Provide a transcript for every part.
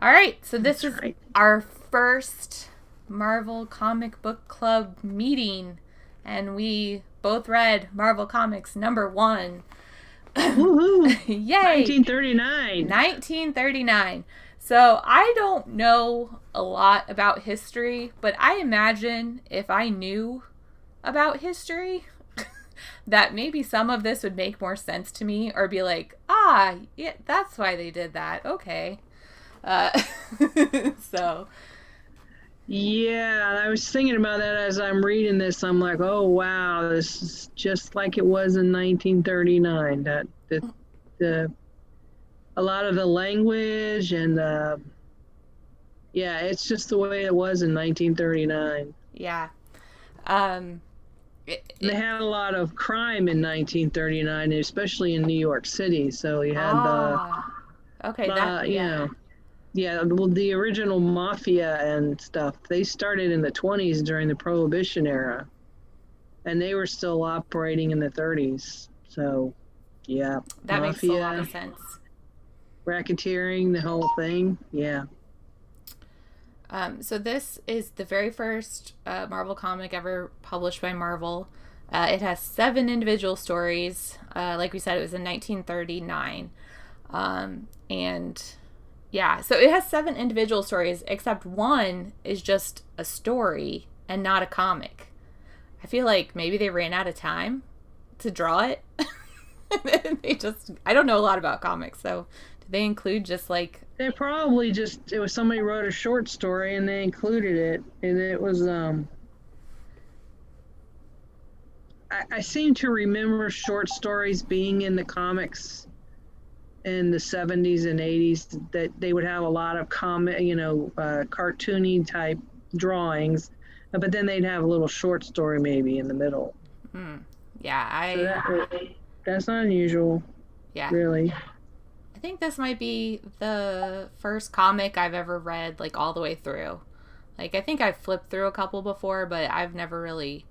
All right, so this That's is right. our first Marvel Comic Book Club meeting, and we both read Marvel Comics #1. Woohoo! Yay! 1939. 1939. So I don't know a lot about history, but I imagine if I knew about history, that maybe some of this would make more sense to me, or be like, ah, yeah, that's why they did that. Okay. Uh, so, Yeah, I was thinking about that as I'm reading this. I'm like, oh wow, this is just like it was in 1939. The a lot of the language and yeah, it's just the way it was in 1939. yeah. Um, it, And they it, had a lot of crime in 1939, especially in New York City. So you had the, okay, that, you yeah. know, yeah, well, the original mafia and stuff. They started in the 20s during the Prohibition era, and they were still operating in the 30s. So, yeah, That makes a lot of mafia, sense. racketeering, the whole thing. Yeah. So this is the very first Marvel comic ever published by Marvel. It has 7 individual stories. Like we said, it was in 1939. And yeah, so it has 7 individual stories, except one is just a story and not a comic. I feel like maybe they ran out of time to draw it. I don't know a lot about comics, so did they include just like, They probably just, it was somebody wrote a short story and they included it. And it was, I seem to remember short stories being in the comics in the 70s and 80s, that they would have a lot of cartoony type drawings, but then they'd have a little short story maybe in the middle. yeah, So that's not unusual, yeah. really. I think this might be the first comic I've ever read like all the way through. Like I think I've flipped through a couple before, but I've never really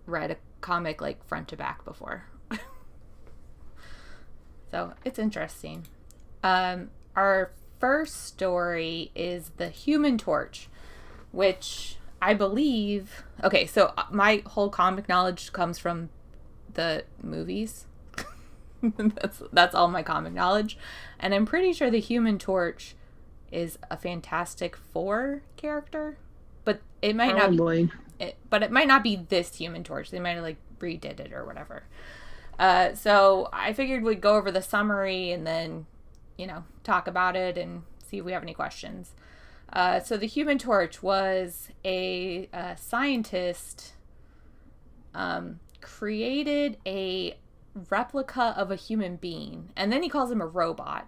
read a comic like front to back before. So it's interesting. Our first story is The Human Torch, which I believe. Okay, so my whole comic knowledge comes from the movies. that's all my comic knowledge, and I'm pretty sure the Human Torch is a Fantastic Four character, but it might Probably. but it might not be this Human Torch. They might have like redid it or whatever. So I figured we'd go over the summary and then, talk about it and see if we have any questions. So the Human Torch was a scientist created a replica of a human being, and then he calls him a robot,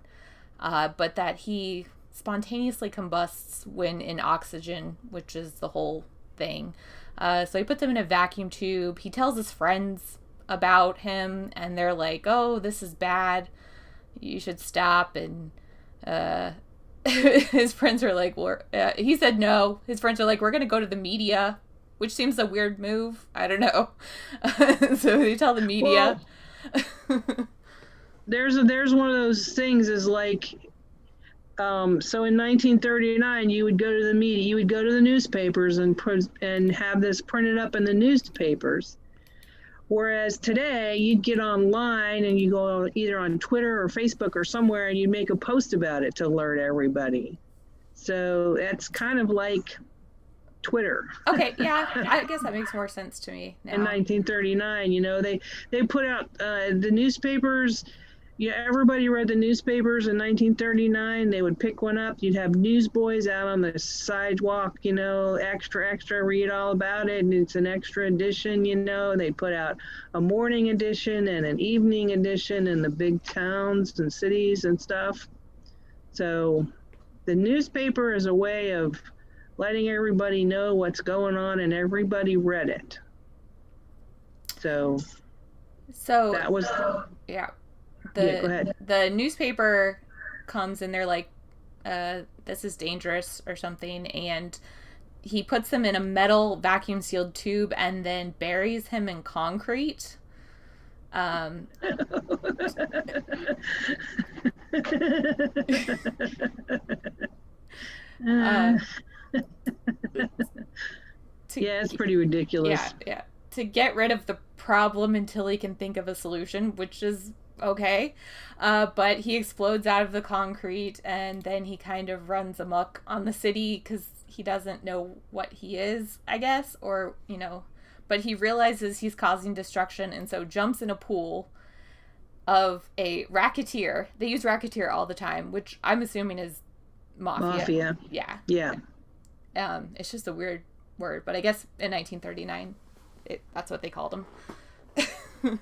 but that he spontaneously combusts when in oxygen, which is the whole thing. So he puts him in a vacuum tube. He tells his friends about him, and they're like, oh, this is bad, you should stop. And his friends are like, he said no. His friends are like, we're gonna go to the media, which seems a weird move. I don't know. So they tell the media. Well, there's one of those things is like, so in 1939 you would go to the media, you would go to the newspapers and have this printed up in the newspapers, whereas today you'd get online and you go either on Twitter or Facebook or somewhere and you make a post about it to alert everybody. So that's kind of like Twitter. Okay, yeah, I guess that makes more sense to me now. In 1939, they put out the newspapers. Yeah, everybody read the newspapers in 1939. They would pick one up. You'd have newsboys out on the sidewalk, extra, read all about it. And it's an extra edition, They put out a morning edition and an evening edition in the big towns and cities and stuff. So the newspaper is a way of letting everybody know what's going on, and everybody read it. So that was, yeah. Go ahead. The newspaper comes and they're like, this is dangerous or something, and he puts him in a metal vacuum sealed tube and then buries him in concrete. Uh, Um, to yeah, it's pretty ridiculous. yeah, to get rid of the problem until he can think of a solution, which is okay. But he explodes out of the concrete, and then he kind of runs amok on the city because he doesn't know what he is, I guess, or but he realizes he's causing destruction, and so jumps in a pool of a racketeer. They use racketeer all the time, which I'm assuming is mafia. Mafia. Yeah. Yeah. It's just a weird word, but I guess in 1939, that's what they called them. Yeah,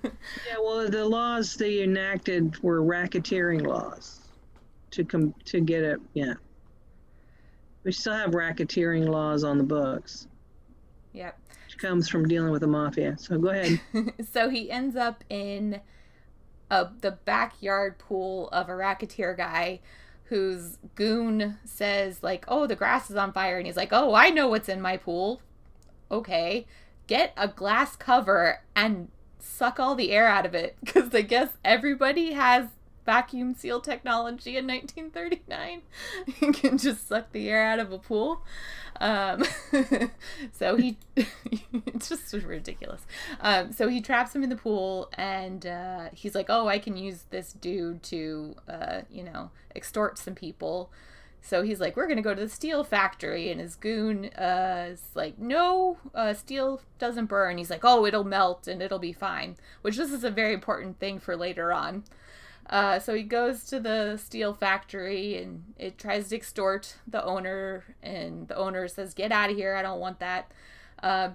well, the laws they enacted were racketeering laws to get it. Yeah, we still have racketeering laws on the books, Yep. which comes from dealing with the mafia. So go ahead. So he ends up in the backyard pool of a racketeer guy whose goon says, like, oh, the grass is on fire. And he's like, oh, I know what's in my pool. Okay. Get a glass cover and suck all the air out of it. Because I guess everybody has vacuum seal technology in 1939. You can just suck the air out of a pool. Um, so it's just ridiculous. So he traps him in the pool, and he's like, oh, I can use this dude to, extort some people. So he's like, we're going to go to the steel factory. And his goon is like, no, steel doesn't burn. He's like, oh, it'll melt and it'll be fine. Which this is a very important thing for later on. So he goes to the steel factory and it tries to extort the owner. And the owner says, get out of here. I don't want that.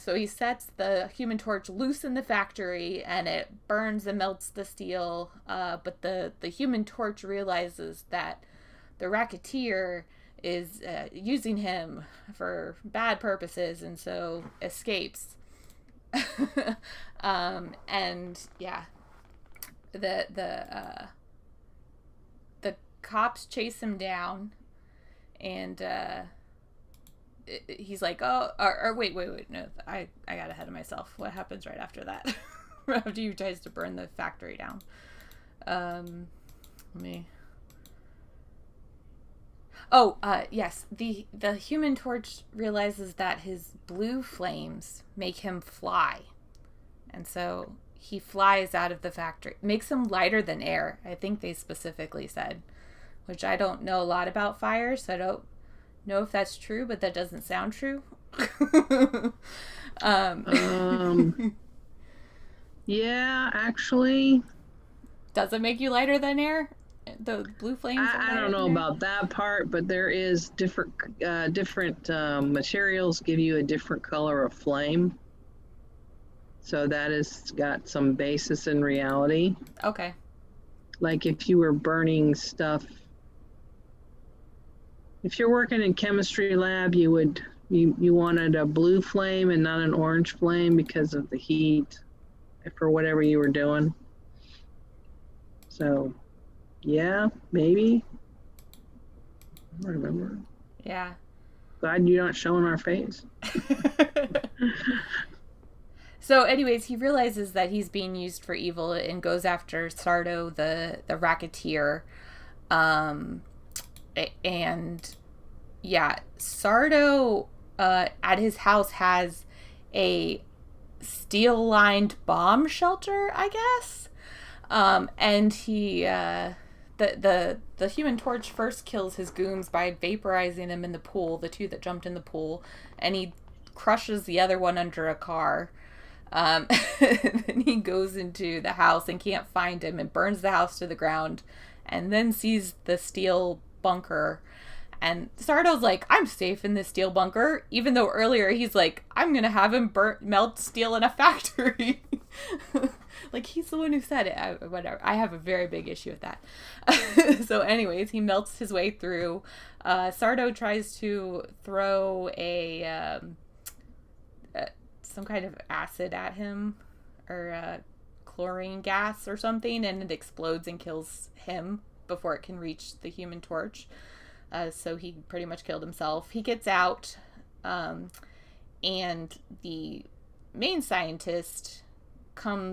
So he sets the Human Torch loose in the factory and it burns and melts the steel. But the Human Torch realizes that the racketeer is using him for bad purposes and so escapes. And yeah, the cops chase him down, and he's like, oh, or wait, no, I got ahead of myself. What happens right after that? After he tries to burn the factory down. Let me. Oh, yes. The Human Torch realizes that his blue flames make him fly. And so he flies out of the factory. Makes him lighter than air, I think they specifically said. Which I don't know a lot about fire, so I don't know if that's true, but that doesn't sound true. Yeah, actually. Does it make you lighter than air? The blue flames? I don't know about that part, but there is different materials give you a different color of flame. So that has got some basis in reality. Okay. Like if you were burning stuff, if you're working in chemistry lab, you wanted a blue flame and not an orange flame because of the heat for whatever you were doing. So, yeah, maybe. I don't remember. Yeah. Glad you're not showing our face. So, anyways, he realizes that he's being used for evil and goes after Sardo, the racketeer. And yeah, Sardo at his house has a steel-lined bomb shelter, I guess. And he the Human Torch first kills his goons by vaporizing them in the pool, the two that jumped in the pool, and he crushes the other one under a car. Then he goes into the house and can't find him and burns the house to the ground, and then sees the steel bunker. And Sardo's like, I'm safe in this steel bunker, even though earlier he's like, I'm gonna have him melt steel in a factory. Like, he's the one who said it. Whatever. I have a very big issue with that. So anyways, he melts his way through. Sardo tries to throw some kind of acid at him, or chlorine gas or something, and it explodes and kills him before it can reach the Human Torch. So he pretty much killed himself. He gets out, and the main scientist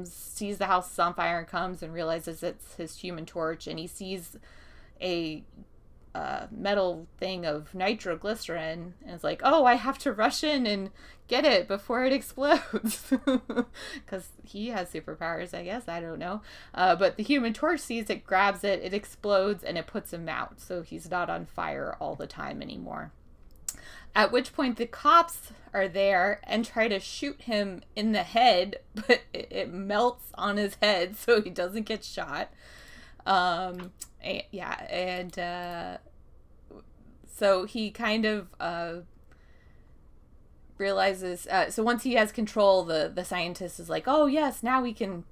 sees the house is on fire and comes and realizes it's his Human Torch, and he sees a metal thing of nitroglycerin, and it's like, oh, I have to rush in and get it before it explodes, because he has superpowers, I guess. I don't know. But the Human Torch sees it, grabs it, it explodes, and it puts him out, so he's not on fire all the time anymore. At which point the cops are there and try to shoot him in the head, but it melts on his head so he doesn't get shot. So he kind of realizes, so once he has control, the scientist is like, oh yes, now we can,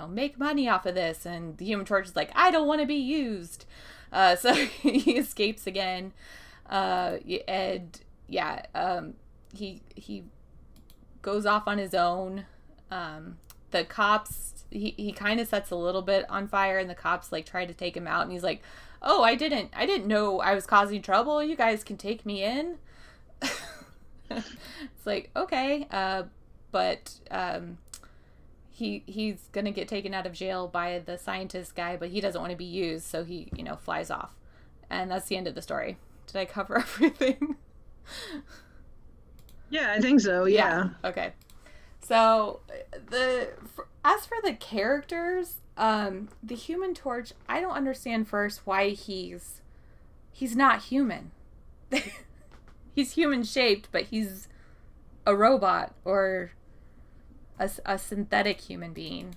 make money off of this, and the Human Torch is like, I don't want to be used. So he escapes again, he goes off on his own. The cops, he kind of sets a little bit on fire, and the cops like try to take him out, and he's like, oh, I didn't know I was causing trouble. You guys can take me in. It's like, okay. But he's gonna get taken out of jail by the scientist guy, but he doesn't want to be used, so he, flies off. And that's the end of the story. Did I cover everything? Yeah, I think so. Yeah. Okay. So as for the characters, the Human Torch, I don't understand first why he's not human. He's human shaped, but he's a robot or a synthetic human being.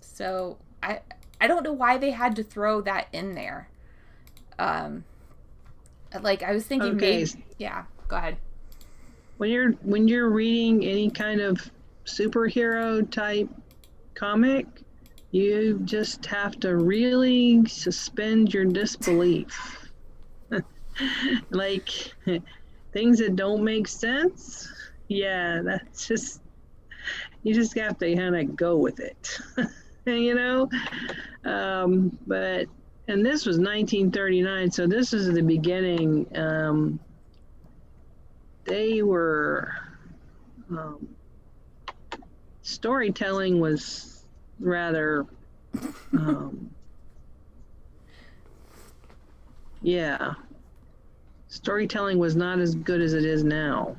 So I don't know why they had to throw that in there. Like I was thinking, okay. Yeah, go ahead. When you're reading any kind of superhero type comic, you just have to really suspend your disbelief. Like things that don't make sense. Yeah, that's just, you just have to kind of go with it. But and this was 1939, so this is the beginning. They were storytelling was rather storytelling was not as good as it is now.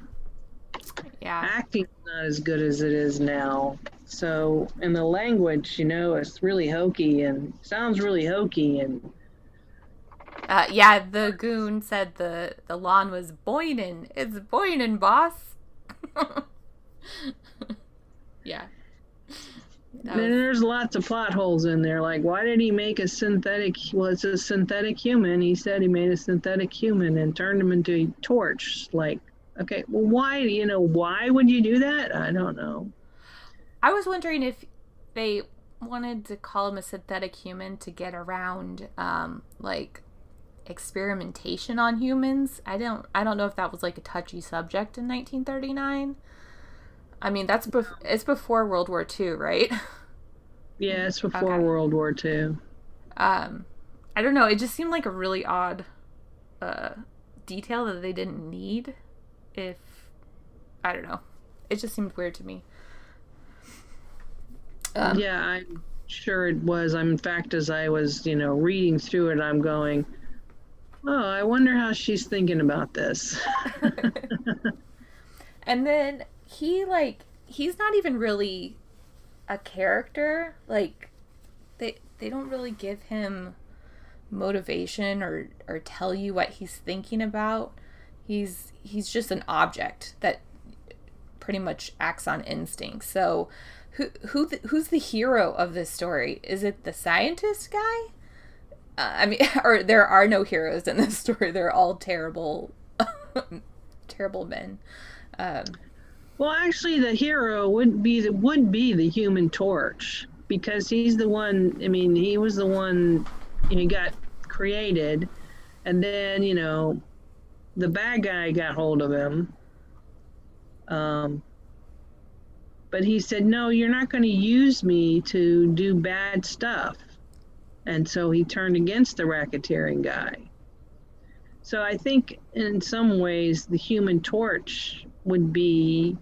Yeah, acting not as good as it is now. So, and the language, it's really hokey and sounds really hokey. And the goon said the lawn was boinin'. It's boinin', boss. Yeah. And there's lots of plot holes in there. Like, why did he make a synthetic? Well, it's a synthetic human. He said he made a synthetic human and turned him into a torch. Like, okay, well, why? Why would you do that? I don't know. I was wondering if they wanted to call him a synthetic human to get around, like, experimentation on humans. I don't know if that was like a touchy subject in 1939. I mean, it's before World War II, right? Yeah, it's before World War II. I don't know. It just seemed like a really odd detail that they didn't need. I don't know. It just seemed weird to me. Yeah, I'm sure it was. In fact, as I was, reading through it, I'm going, oh, I wonder how she's thinking about this. And then he's not even really a character. Like, they don't really give him motivation or tell you what he's thinking about. He's just an object that pretty much acts on instinct. So who's the hero of this story? Is it the scientist guy? Or there are no heroes in this story. They're all terrible, terrible men. Well, actually, the hero would be the Human Torch, because he's the one. I mean, he was the one. He got created, and then the bad guy got hold of him. But he said, no, you're not going to use me to do bad stuff. And so he turned against the racketeering guy. So I think in some ways the Human Torch would be,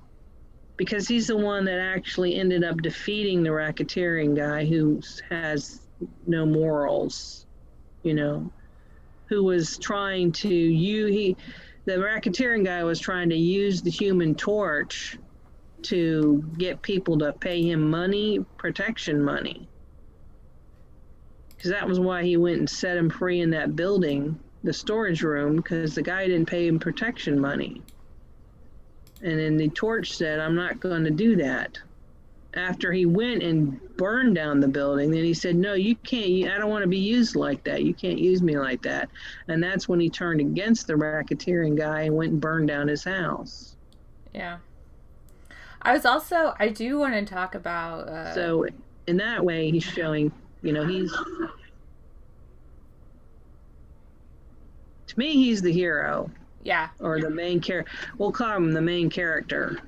because he's the one that actually ended up defeating the racketeering guy who has no morals, who was trying to the racketeering guy was trying to use the Human Torch to get people to pay him money, protection money. Because that was why he went and set him free in that building, the storage room, because the guy didn't pay him protection money. And then the Torch said, I'm not going to do that. After he went and burned down the building, then he said, no, you can't, I don't want to be used like that. You can't use me like that. And that's when he turned against the racketeering guy and went and burned down his house. Yeah. I do want to talk about... So in that way, he's showing, to me, he's the hero. Yeah. Or the main character. We'll call him the main character.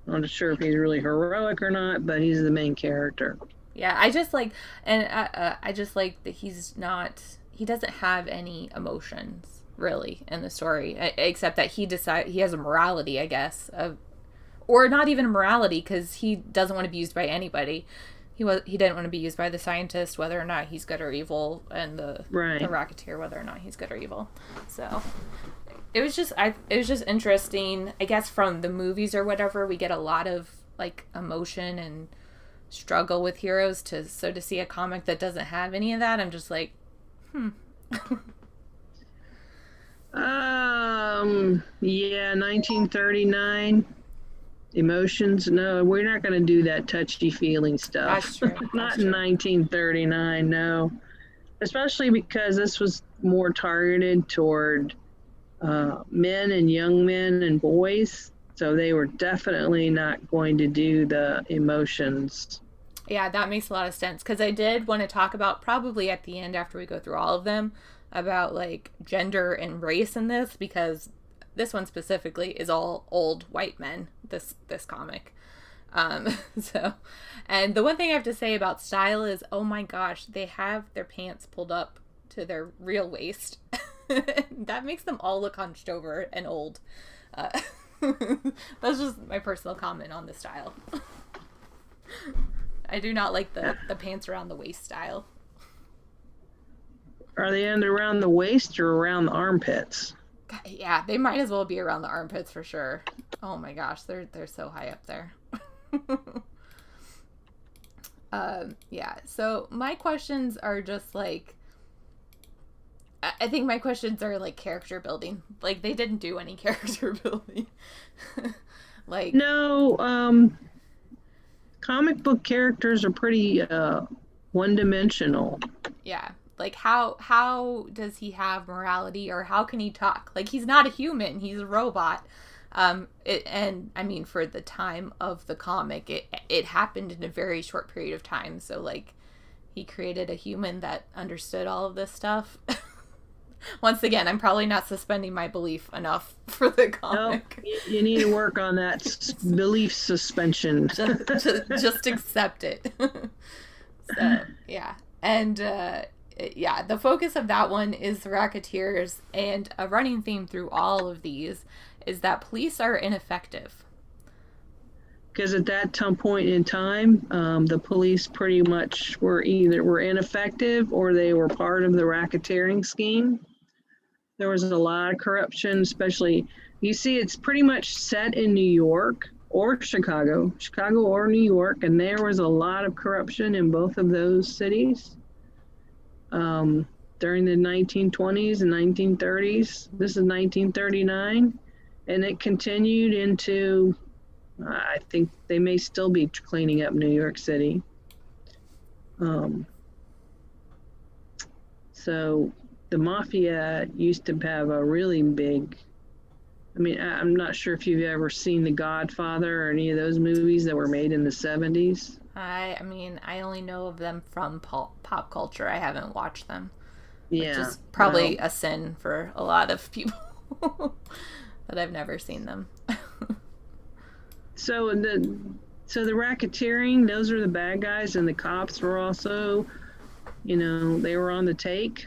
I'm not sure if he's really heroic or not, but he's the main character. Yeah, I just like that he doesn't have any emotions really in the story, except that he has a morality, I guess, or not even a morality, because he doesn't want to be used by anybody. He didn't want to be used by the scientist, whether or not he's good or evil, and the racketeer, whether or not he's good or evil. So it was just interesting. I guess from the movies or whatever, we get a lot of like emotion and struggle with heroes. To see a comic that doesn't have any of that, I'm just like, Yeah, 1939. Emotions? No, we're not going to do that touchy-feeling stuff. That's true. Not in 1939, no. Especially because this was more targeted toward men and young men and boys. So they were definitely not going to do the emotions. Yeah, that makes a lot of sense. Because I did want to talk about, probably at the end after we go through all of them, about like gender and race in this, because this one specifically is all old white men, this comic. So, and the one thing I have to say about style is, oh my gosh, they have their pants pulled up to their real waist. That makes them all look hunched over and old. That's just my personal comment on the style. I do not like the pants around the waist style. Are they around the waist or around the armpits? Yeah, they might as well be around the armpits for sure. Oh my gosh, they're so high up there. Yeah, so my questions are just like, I think my questions are like character building. Like, they didn't do any character building. Like, no, comic book characters are pretty one-dimensional. Yeah. Like, how does he have morality, or how can he talk? Like, he's not a human, he's a robot. And I mean, for the time of the comic, it happened in a very short period of time. So like, he created a human that understood all of this stuff. Once again, I'm probably not suspending my belief enough for the comic. Nope, you need to work on that belief suspension. just accept it. So yeah, and yeah, the focus of that one is the racketeers, and a running theme through all of these is that police are ineffective. Because at that point in time, the police pretty much were ineffective, or they were part of the racketeering scheme. There was a lot of corruption, especially, you see, it's pretty much set in New York or Chicago or New York, and there was a lot of corruption in both of those cities during the 1920s and 1930s. This is 1939, and it continued into, I think they may still be cleaning up New York City. So the mafia used to have a really big, I mean, I'm not sure if you've ever seen The Godfather or any of those movies that were made in the 70s. I mean, I only know of them from pop culture. I haven't watched them. Yeah. Which is probably a sin for a lot of people. But I've never seen them. So the racketeering, those are the bad guys, and the cops were also, they were on the take.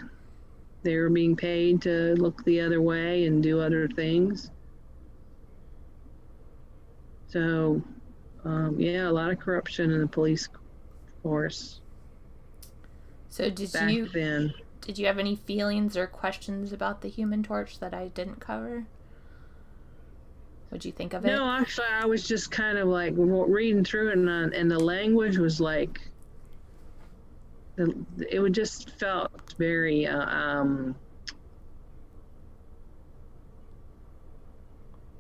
They were being paid to look the other way and do other things. So, yeah, a lot of corruption in the police force. So did Did you have any feelings or questions about the Human Torch that I didn't cover? What'd you think of it? No, actually, I was just kind of like reading through it, and the language was like, it would just felt very,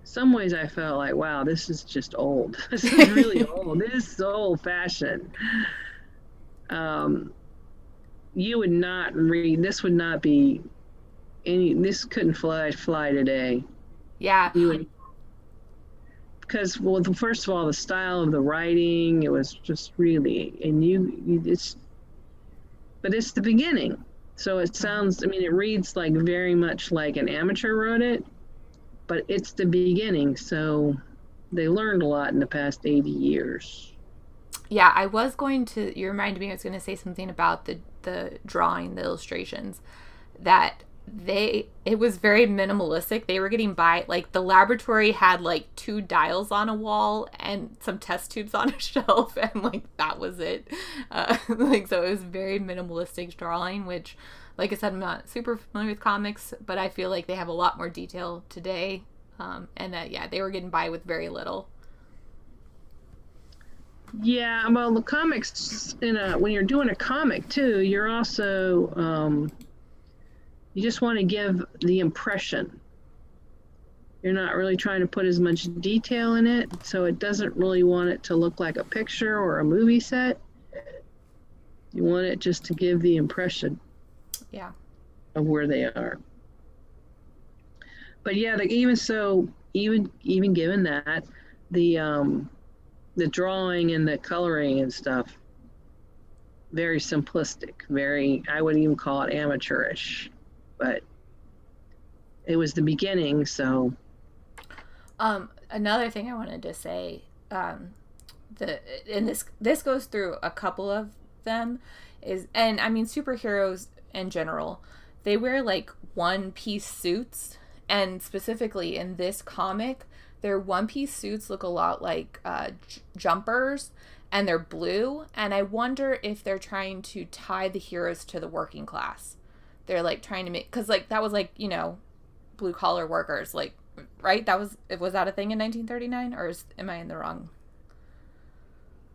some ways I felt like, wow, this is just old. This is really old. This is old fashioned. You would not read, this would not be this couldn't fly today. Yeah. You would, because, well, first of all, the style of the writing, it was just really, and but it's the beginning. So it sounds, I mean, it reads like very much like an amateur wrote it, but it's the beginning. So they learned a lot in the past 80 years. Yeah, you reminded me, I was going to say something about the drawing, the illustrations, that it was very minimalistic. They were getting by, like, the laboratory had like 2 dials on a wall and some test tubes on a shelf, and like that was it. Like, so it was very minimalistic drawing, which, like I said, I'm not super familiar with comics, but I feel like they have a lot more detail today, and that, yeah, they were getting by with very little. Yeah, well, the comics, when you're doing a comic too, you're also you just want to give the impression. You're not really trying to put as much detail in it, so it doesn't really want it to look like a picture or a movie set. You want it just to give the impression, yeah, of where they are. But yeah, even given that, the drawing and the coloring and stuff, very simplistic, I would even call it amateurish, but it was the beginning. So another thing I wanted to say, this goes through a couple of them, and I mean, superheroes in general, they wear like one-piece suits, and specifically in this comic, their one-piece suits look a lot like jumpers, and they're blue, and I wonder if they're trying to tie the heroes to the working class. They're like trying to make, because like that was like, blue collar workers, like, right? Was that a thing in 1939, or am I in the wrong?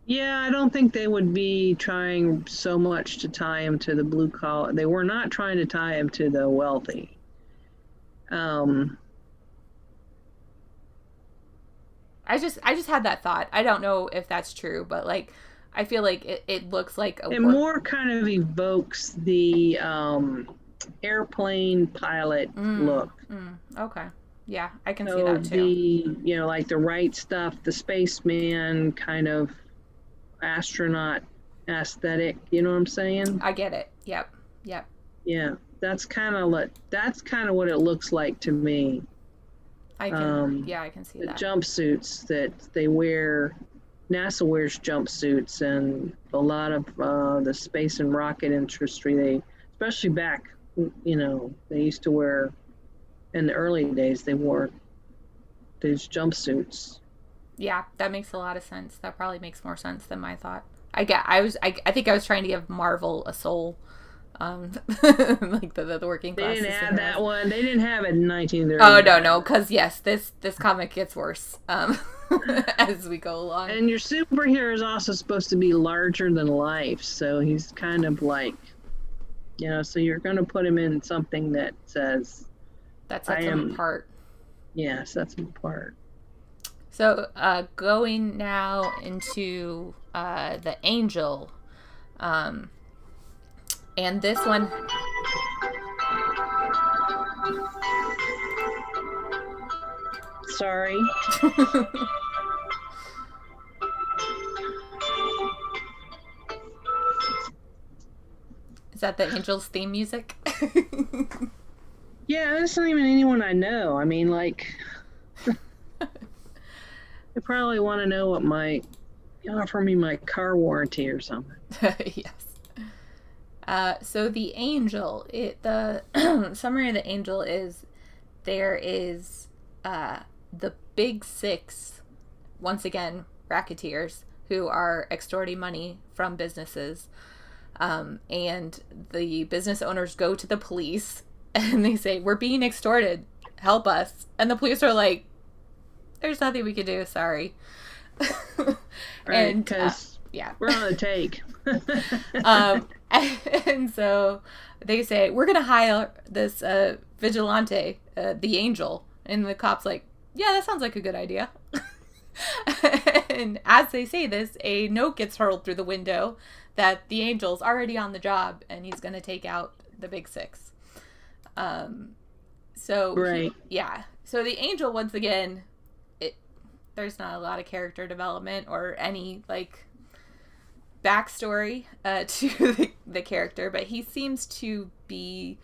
Yeah, I don't think they would be trying so much to tie him to the blue collar. They were not trying to tie him to the wealthy. I just had that thought. I don't know if that's true, but like, I feel like it looks like it more kind of evokes the airplane pilot look. Okay. Yeah, I can see that too. Like the right stuff, the spaceman kind of astronaut aesthetic, you know what I'm saying? I get it. Yep. Yeah, that's kind of what it looks like to me. I can see that. The jumpsuits that they wear, NASA wears jumpsuits, and a lot of the space and rocket industry, especially back, they used to wear, in the early days, they wore these jumpsuits. Yeah, that makes a lot of sense. That probably makes more sense than my thought. I think I was trying to give Marvel a soul. Like the working class. They didn't have that one. They didn't have it in 1930. Oh no, because yes, this comic gets worse as we go along. And your superhero is also supposed to be larger than life, so he's kind of like, so you're going to put him in something that says that sets him apart. Yeah, sets him apart. So going now into the Angel. And this one, sorry. Is that the Angel's theme music? Yeah, that's not even anyone I know. I mean, like, they probably want to know what offer me my car warranty or something. Yes. So the Angel, the summary of the Angel is there is the big six, once again, racketeers who are extorting money from businesses. And the business owners go to the police and they say, we're being extorted. Help us. And the police are like, there's nothing we can do. Sorry. Right, because yeah, we're on a take. And so they say, we're going to hire this vigilante, the Angel. And the cop's like, yeah, that sounds like a good idea. And as they say this, a note gets hurled through the window that the Angel's already on the job and he's going to take out the Big Six. So right. So the Angel, once again, there's not a lot of character development or any like backstory to the character, but he seems to be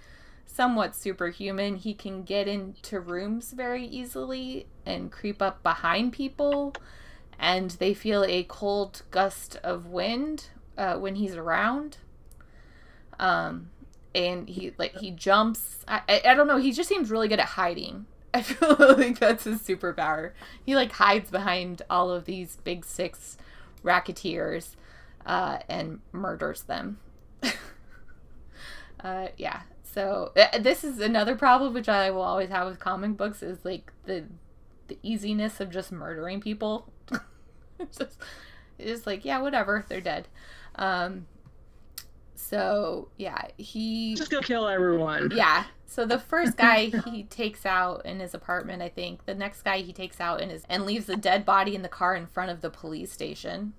somewhat superhuman. He can get into rooms very easily and creep up behind people, and they feel a cold gust of wind when he's around. And he jumps. I don't know. He just seems really good at hiding. I feel like that's his superpower. He like hides behind all of these Big Six racketeers and murders them. So this is another problem which I will always have with comic books, is like the easiness of just murdering people. it's just like, yeah, whatever, they're dead. So yeah, he just go kill everyone. Yeah. So the first guy he takes out in his apartment, I think. The next guy he takes out and leaves the dead body in the car in front of the police station.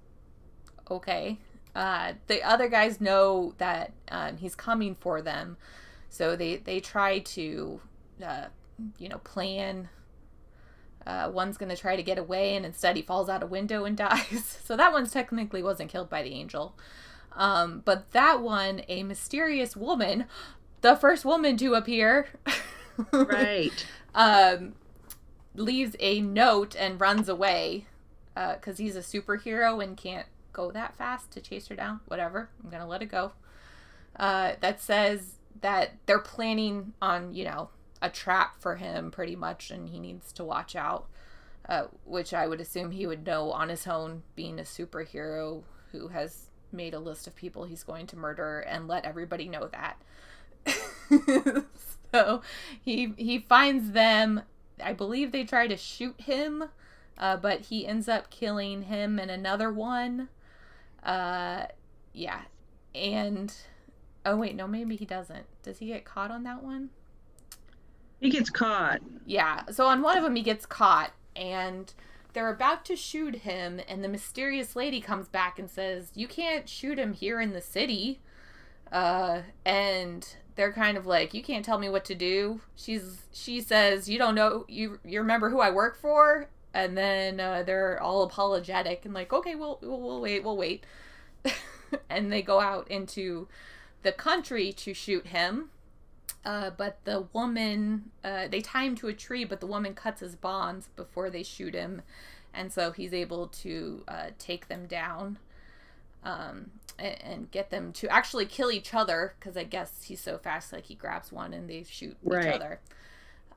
Okay. The other guys know that he's coming for them, so they try to, plan. One's going to try to get away, and instead he falls out a window and dies. So that one's technically wasn't killed by the Angel. But that one, a mysterious woman, the first woman to appear, right, leaves a note and runs away because he's a superhero and can't go that fast to chase her down. Whatever, I'm gonna let it go. That says that they're planning on, a trap for him pretty much, and he needs to watch out, which I would assume he would know on his own, being a superhero who has made a list of people he's going to murder and let everybody know that. So he finds them. I believe they try to shoot him, but he ends up killing him and another one. And oh wait, no, maybe he doesn't. Does he get caught on that one? He gets caught. Yeah, so on one of them he gets caught, and they're about to shoot him, and the mysterious lady comes back and says, you can't shoot him here in the city. And they're kind of like, you can't tell me what to do. She says, you don't know, you remember who I work for? And then they're all apologetic and like, okay, we'll wait. And they go out into the country to shoot him. But the woman, they tie him to a tree, but the woman cuts his bonds before they shoot him. And so he's able to take them down and get them to actually kill each other, because I guess he's so fast, like he grabs one and they shoot each other.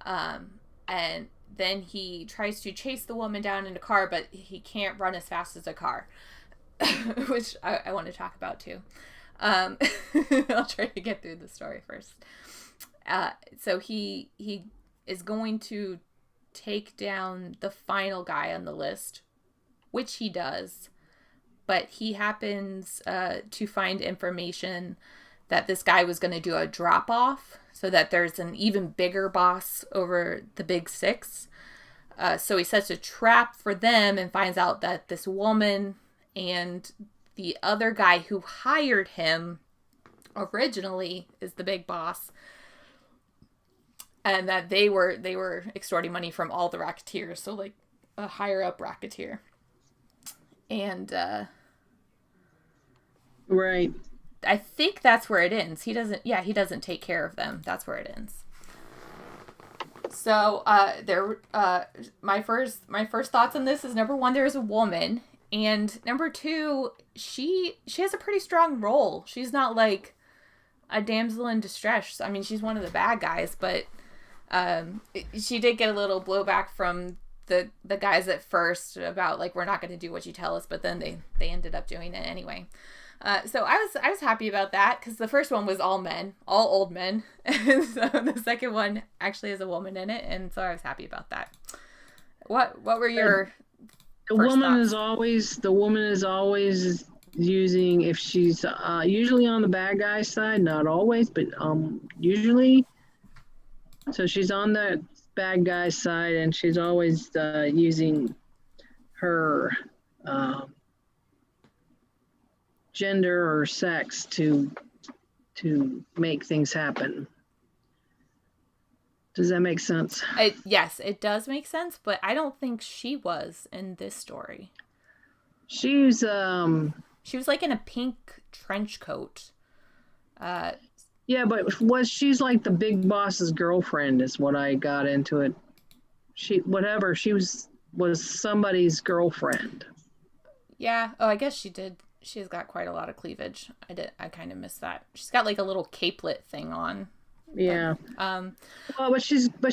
And then he tries to chase the woman down in a car, but he can't run as fast as a car, which I want to talk about too. I'll try to get through the story first. So he is going to take down the final guy on the list, which he does, but he happens to find information that this guy was going to do a drop-off so that there's an even bigger boss over the Big Six. So he sets a trap for them and finds out that this woman and the other guy who hired him originally is the big boss, and that they were extorting money from all the racketeers, so like a higher up racketeer. And right, I think that's where it ends. He doesn't take care of them. That's where it ends. So my first thoughts on this is, number one, there's a woman, and number two, she has a pretty strong role. She's not like a damsel in distress. I mean, she's one of the bad guys, but she did get a little blowback from the guys at first about like, we're not going to do what you tell us, but then they ended up doing it anyway. So I was happy about that because the first one was all men, all old men, and so the second one actually has a woman in it, and so I was happy about that. What were your The first woman thoughts? is always using, if she's usually on the bad guy side, not always, but usually. So she's on the bad guy side, and she's always using her gender or sex to make things happen. Does that make sense? Yes, it does make sense, but I don't think she was in this story. She's She was like in a pink trench coat. yeah, but she's like the big boss's girlfriend is what I got into it. She was somebody's girlfriend. Yeah. Oh, I guess she did. She's got quite a lot of cleavage. I kind of missed that. She's got like a little capelet thing on. Yeah. But, well, but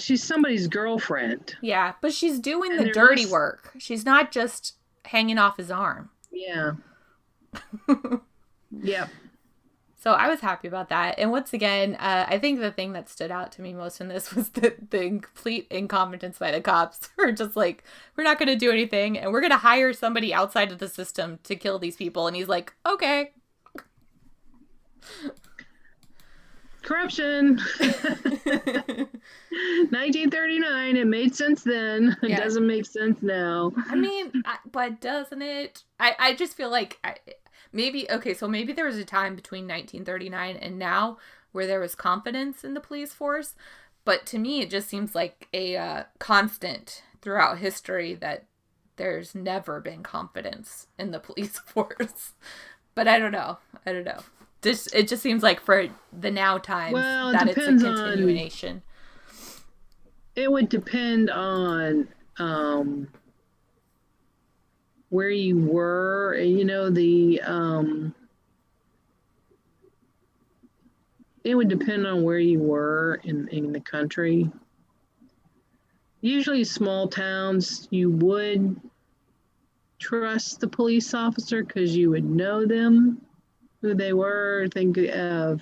she's somebody's girlfriend. yeah, but she's doing the dirty work. She's not just hanging off his arm. Yeah. Yeah. So I was happy about that. And once again, I think the thing that stood out to me most in this was the complete incompetence by the cops. We're just like, we're not going to do anything, and we're going to hire somebody outside of the system to kill these people. And he's like, okay. Corruption. 1939. It made sense then. It doesn't make sense now. I mean, but doesn't it? I just feel like maybe there was a time between 1939 and now where there was confidence in the police force. But to me, it just seems like a constant throughout history that there's never been confidence in the police force. But I don't know. It just seems like for the now times that it's a continuation. It would depend on where you were. You know, it would depend on where you were in the country. Usually small towns, you would trust the police officer because you would know them, who they were. Think of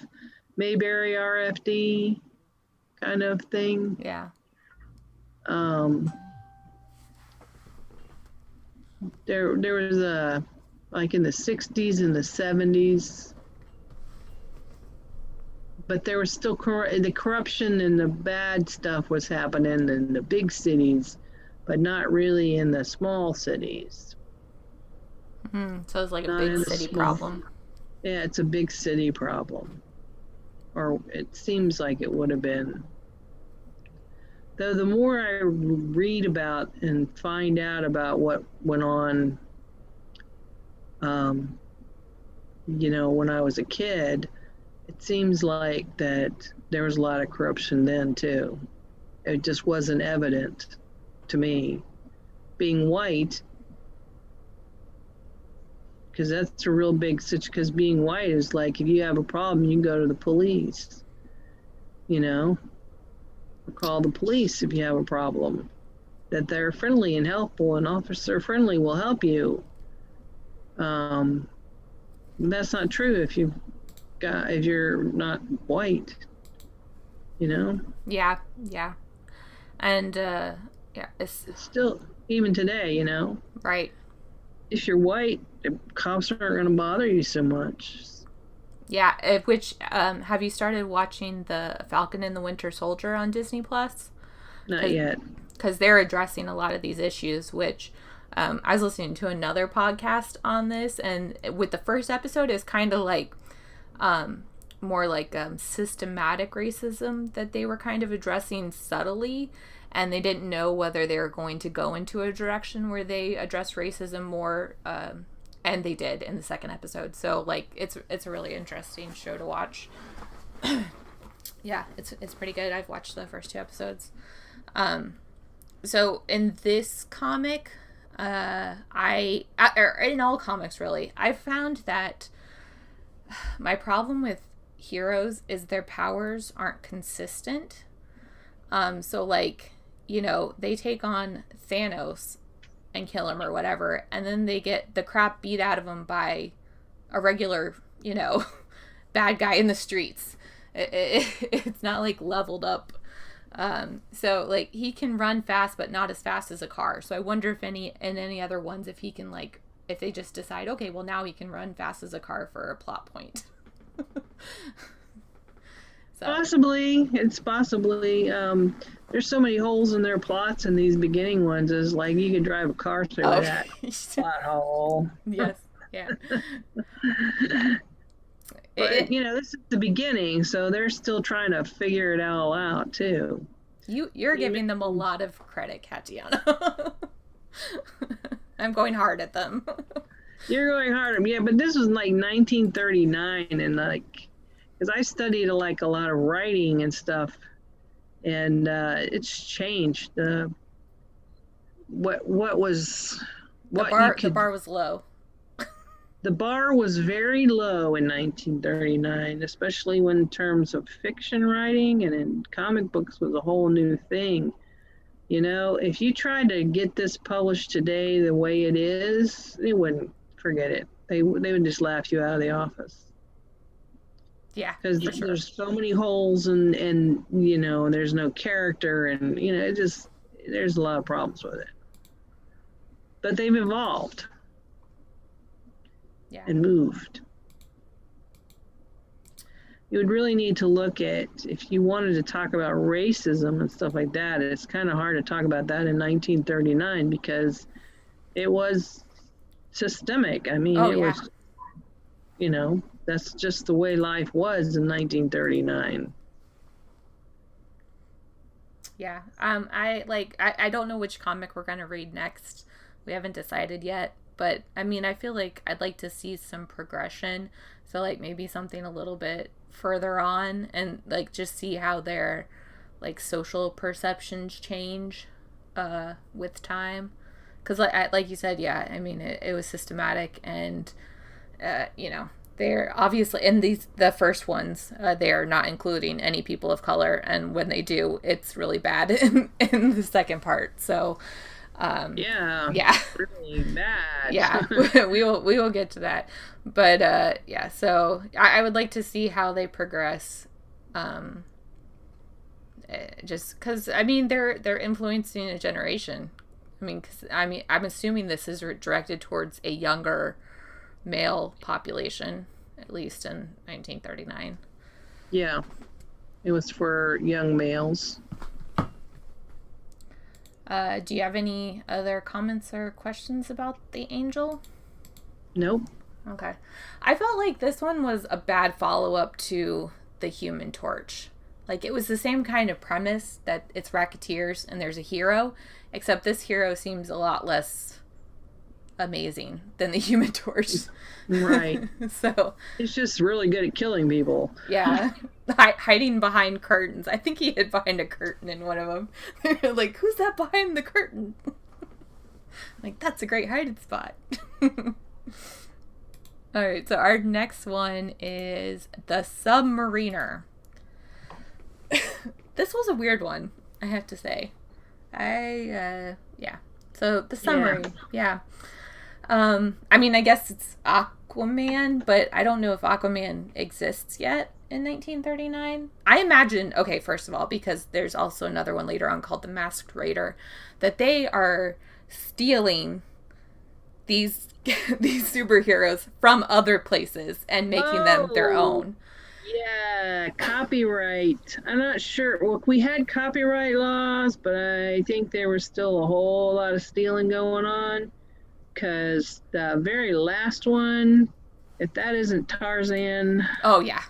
Mayberry RFD kind of thing. Yeah. There was like in the 60s and the 70s, but there was still the corruption and the bad stuff was happening in the big cities, but not really in the small cities. So it's like a big city problem. Yeah, it's a big city problem. Or it seems like it would have been. Though the more I read about and find out about what went on, you know, when I was a kid, it seems like that there was a lot of corruption then too. It just wasn't evident to me. Being white, because that's a real big situation, because being white is like, if you have a problem, you can go to the police, you know? Call the police if you have a problem. That they're friendly and helpful, and officer friendly will help you. That's not true if you're not white, you know? Yeah. And it's still, even today, you know? Right. If you're white, the cops aren't going to bother you so much. Yeah, which have you started watching the Falcon and the Winter Soldier on Disney Plus? Not yet. Because they're addressing a lot of these issues, which I was listening to another podcast on this, and with the first episode, it's kind of like more like systematic racism that they were kind of addressing subtly, and they didn't know whether they were going to go into a direction where they address racism more. And they did in the second episode. So, like, it's a really interesting show to watch. Yeah, it's pretty good. I've watched the first 2 episodes. So, in this comic, or in all comics, really, I found that my problem with heroes is their powers aren't consistent. So, like, you know, they take on Thanos and kill him or whatever, and then they get the crap beat out of them by a regular, bad guy in the streets. It's not like leveled up. So like he can run fast, but not as fast as a car. So I wonder if in any other ones, if he can like, if they just decide, okay, well now he can run fast as a car for a plot point. So. Possibly, it's possibly. There's so many holes in their plots in these beginning ones. Is like you could drive a car through that plot hole. Yes. Yeah. But this is the beginning, so they're still trying to figure it all out too. You're giving them a lot of credit, Katiana. I'm going hard at them. You're going hard, yeah. But this was like 1939, and like, because I studied like a lot of writing and stuff, and it's changed. The bar was low. The bar was very low in 1939, especially when in terms of fiction writing, and in comic books was a whole new thing. If you tried to get this published today the way it is, they wouldn't. Forget it. They would just laugh you out of the office. Yeah, because there's so many holes, and there's no character, and there's a lot of problems with it. But they've evolved. Yeah. And moved. You would really need to look at, if you wanted to talk about racism and stuff like that, it's kind of hard to talk about that in 1939 because it was systemic. I mean, was, that's just the way life was in 1939. Yeah. I don't know which comic we're going to read next. We haven't decided yet. But, I mean, I feel like I'd like to see some progression. So, like, maybe something a little bit further on and, like, just see how their, like, social perceptions change with time. Because, like you said, yeah, I mean, it was systematic and, they're obviously, in the first ones, they're not including any people of color. And when they do, it's really bad in the second part. So... yeah, really bad. Yeah, we will get to that, but yeah. So I would like to see how they progress, just because I mean they're influencing a generation. I'm assuming this is directed towards a younger male population, at least in 1939. Yeah, it was for young males. Do you have any other comments or questions about the Angel? Nope. Okay. I felt like this one was a bad follow-up to the Human Torch. Like, it was the same kind of premise that it's racketeers and there's a hero, except this hero seems a lot less amazing than the Human Torch. Right. So it's just really good at killing people. Yeah. Hiding behind curtains. I think he hid behind a curtain in one of them. They're like, who's that behind the curtain? Like, that's a great hiding spot. Alright, so our next one is The Submariner. This was a weird one, I have to say. Yeah. So, the submarine. Yeah. I mean, I guess it's Aquaman, but I don't know if Aquaman exists yet in 1939. I imagine, okay, first of all, because there's also another one later on called The Masked Raider, that they are stealing these superheroes from other places and making them their own. Yeah, copyright. I'm not sure. Well, we had copyright laws, but I think there was still a whole lot of stealing going on. Because the very last one, if that isn't Tarzan. Oh, yeah.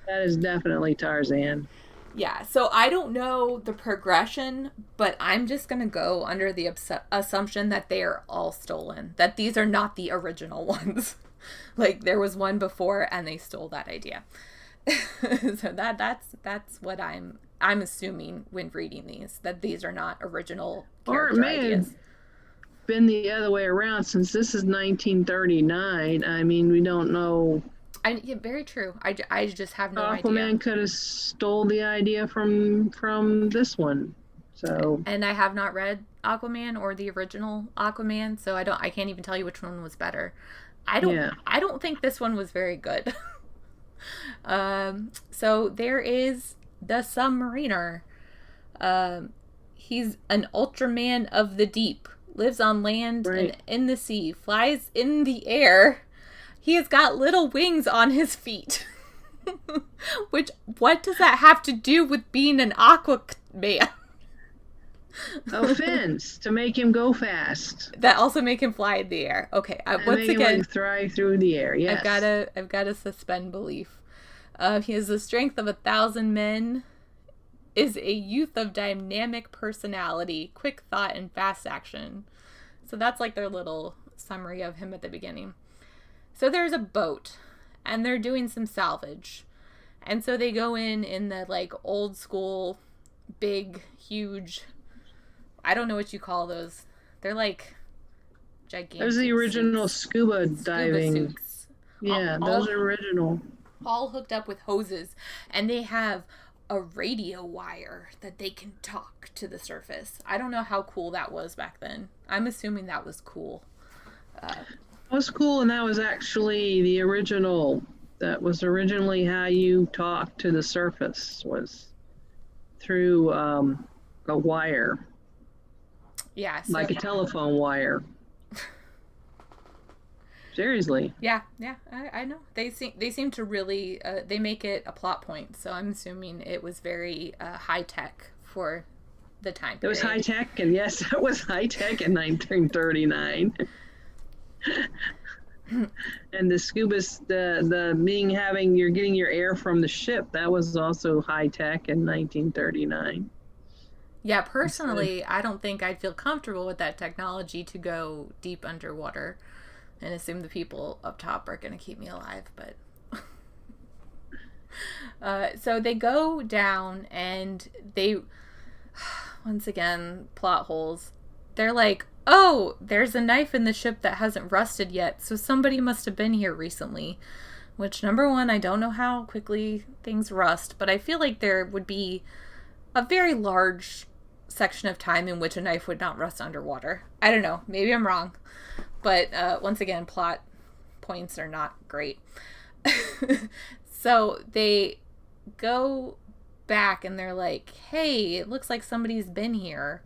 That is definitely Tarzan. Yeah, so I don't know the progression, but I'm just going to go under the assumption that they are all stolen. That these are not the original ones. Like, there was one before and they stole that idea. So that's what I'm assuming when reading these. That these are not original character ideas. Been the other way around since this is 1939. I mean, we don't know. Yeah, very true. I just have no idea. Aquaman could have stole the idea from this one. So. And I have not read Aquaman or the original Aquaman, so I can't even tell you which one was better. I don't think this one was very good. So there is the submariner. He's an Ultraman of the deep, lives on land and in the sea, flies in the air. He has got little wings on his feet. Which, what does that have to do with being an Aquaman? Oh, fins to make him go fast. That also make him fly in the air. Okay, once again, thrive through the air. Yes, I've gotta suspend belief. He has the strength of 1,000 men. Is a youth of dynamic personality, quick thought, and fast action. So that's like their little summary of him at the beginning. So there's a boat, and they're doing some salvage. And so they go in the, like, old school, big, huge, I don't know what you call those. They're, like, gigantic. Those are the original scuba diving. Suits. Yeah, those are original. All hooked up with hoses. And they have a radio wire that they can talk to the surface. I don't know how cool that was back then. I'm assuming that was cool. That was cool, and that was actually the original. That was originally how you talked to the surface, was through a wire. Yeah. So, like a telephone wire. Seriously. Yeah, I know. They seem to really, they make it a plot point, so I'm assuming it was very high-tech for the time period. It was high-tech, and yes, it was high-tech in 1939. And the scuba, you're getting your air from the ship, that was also high-tech in 1939. Yeah, personally, I don't think I'd feel comfortable with that technology to go deep underwater and assume the people up top are going to keep me alive, but... so they go down, and they... Once again, plot holes. They're like, oh, there's a knife in the ship that hasn't rusted yet, so somebody must have been here recently. Which, number one, I don't know how quickly things rust, but I feel like there would be a very large section of time in which a knife would not rust underwater. I don't know. Maybe I'm wrong. But once again, plot points are not great. So they go back and they're like, hey, it looks like somebody's been here.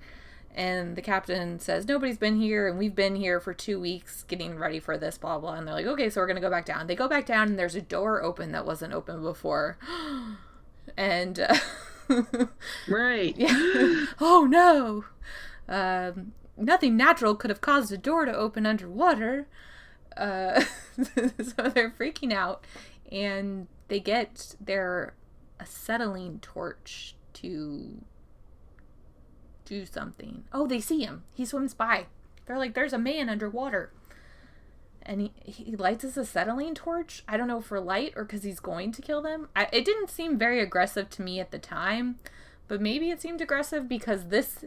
And the captain says, nobody's been here, and we've been here for 2 weeks getting ready for this, blah, blah. And they're like, okay, so we're going to go back down. They go back down, and there's a door open that wasn't open before. And... right. Yeah. Oh, no. Nothing natural could have caused a door to open underwater. So they're freaking out, and they get their acetylene torch to do something. Oh, they see him. He swims by. They're like, there's a man underwater. And he lights his acetylene torch. I don't know, for light or because he's going to kill them. It didn't seem very aggressive to me at the time, but maybe it seemed aggressive because this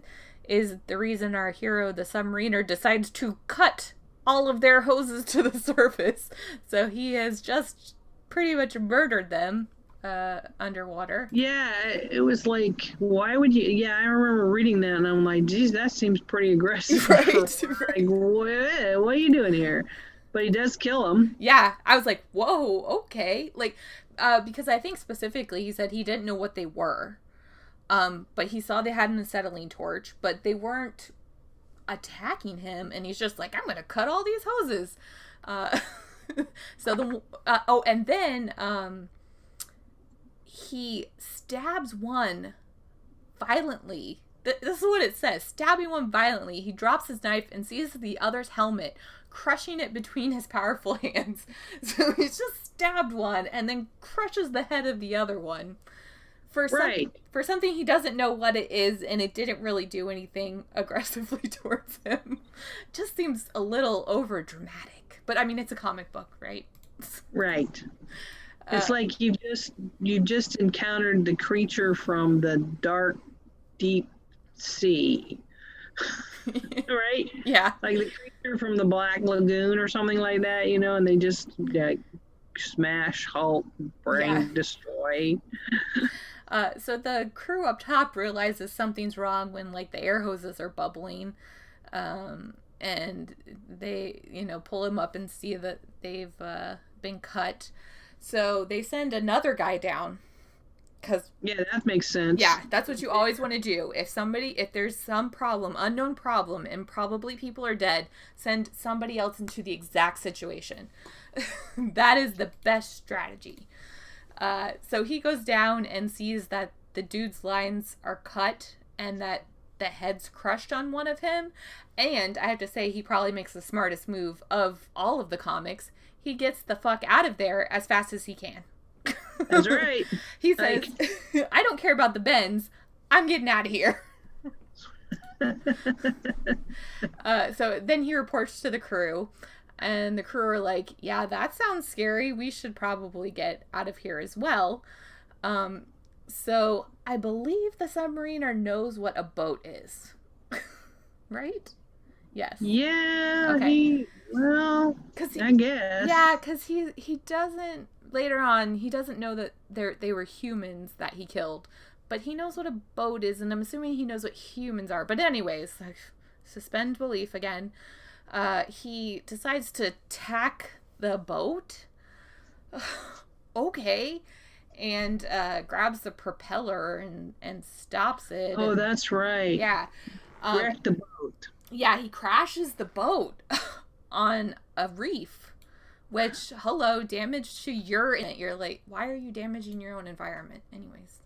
is the reason our hero, the submariner, decides to cut all of their hoses to the surface. So he has just pretty much murdered them underwater. Yeah, it was like, why would you? Yeah, I remember reading that, and I'm like, geez, that seems pretty aggressive. Right. Like, what are you doing here? But he does kill him. Yeah, I was like, whoa, okay. Like, because I think specifically he said he didn't know what they were. But he saw they had an acetylene torch, but they weren't attacking him, and he's just like, I'm gonna cut all these hoses. And then he stabs one violently. This is what it says. Stabbing one violently. He drops his knife and sees the other's helmet, crushing it between his powerful hands. So he's just stabbed one and then crushes the head of the other one. For something he doesn't know what it is, and it didn't really do anything aggressively towards him. Just seems a little over dramatic. But I mean, it's a comic book, right? Right. It's like you just encountered the creature from the dark, deep sea. Right? Yeah. Like the creature from the Black Lagoon or something like that, and they just smash, halt, bring, destroy. So the crew up top realizes something's wrong when, like, the air hoses are bubbling. And and they, pull him up and see that they've been cut. So they send another guy down. Yeah, that makes sense. Yeah, that's what you always want to do. If there's some problem, unknown problem, and probably people are dead, send somebody else into the exact situation. That is the best strategy. So he goes down and sees that the dude's lines are cut and that the head's crushed on one of him. And I have to say, he probably makes the smartest move of all of the comics. He gets the fuck out of there as fast as he can. That's right. He says, I don't care about the bends. I'm getting out of here. So then he reports to the crew, and the crew are like, yeah, that sounds scary. We should probably get out of here as well. So I believe the submariner knows what a boat is. Right? Yes. Yeah, okay. I guess. Yeah, because he doesn't, later on, he doesn't know that they were humans that he killed. But he knows what a boat is, and I'm assuming he knows what humans are. But anyways, suspend belief again. He decides to tack the boat. Okay. And grabs the propeller and stops it. Oh, that's right. Yeah. Wreck the boat. Yeah, he crashes the boat on a reef, which, damage to you're like, why are you damaging your own environment? Anyways.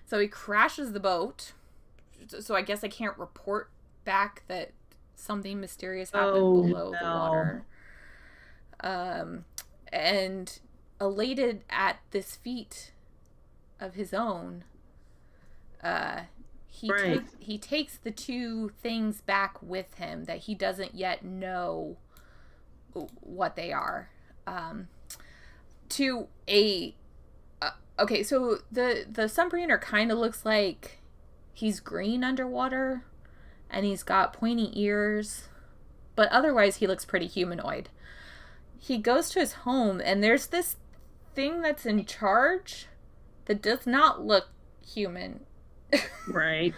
So he crashes the boat. So I guess I can't report back that something mysterious happened below the water. And elated at this feat of his own, he takes the two things back with him that he doesn't yet know what they are, to a okay, so the submariner kind of looks like he's green underwater, and he's got pointy ears, but otherwise he looks pretty humanoid. He goes to his home, and there's this thing that's in charge that does not look human. Right.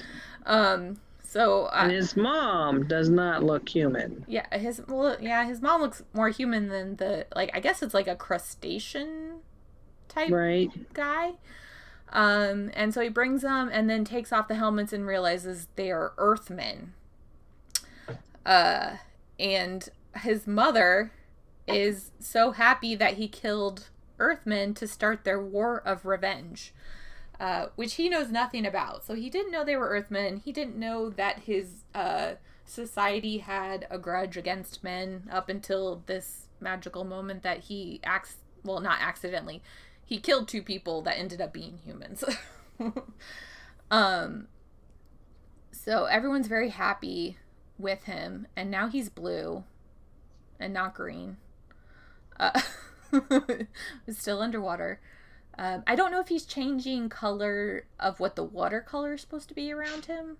So and his mom does not look human. Yeah, his mom looks more human than I guess it's like a crustacean type guy. And so he brings them and then takes off the helmets and realizes they are Earthmen. And his mother is so happy that he killed Earthmen to start their war of revenge, which he knows nothing about. So he didn't know they were Earthmen. He didn't know that his society had a grudge against men up until this magical moment that he not accidentally. He killed two people that ended up being humans. So everyone's very happy with him, and now he's blue and not green. Still underwater. I don't know if he's changing color of what the watercolor is supposed to be around him.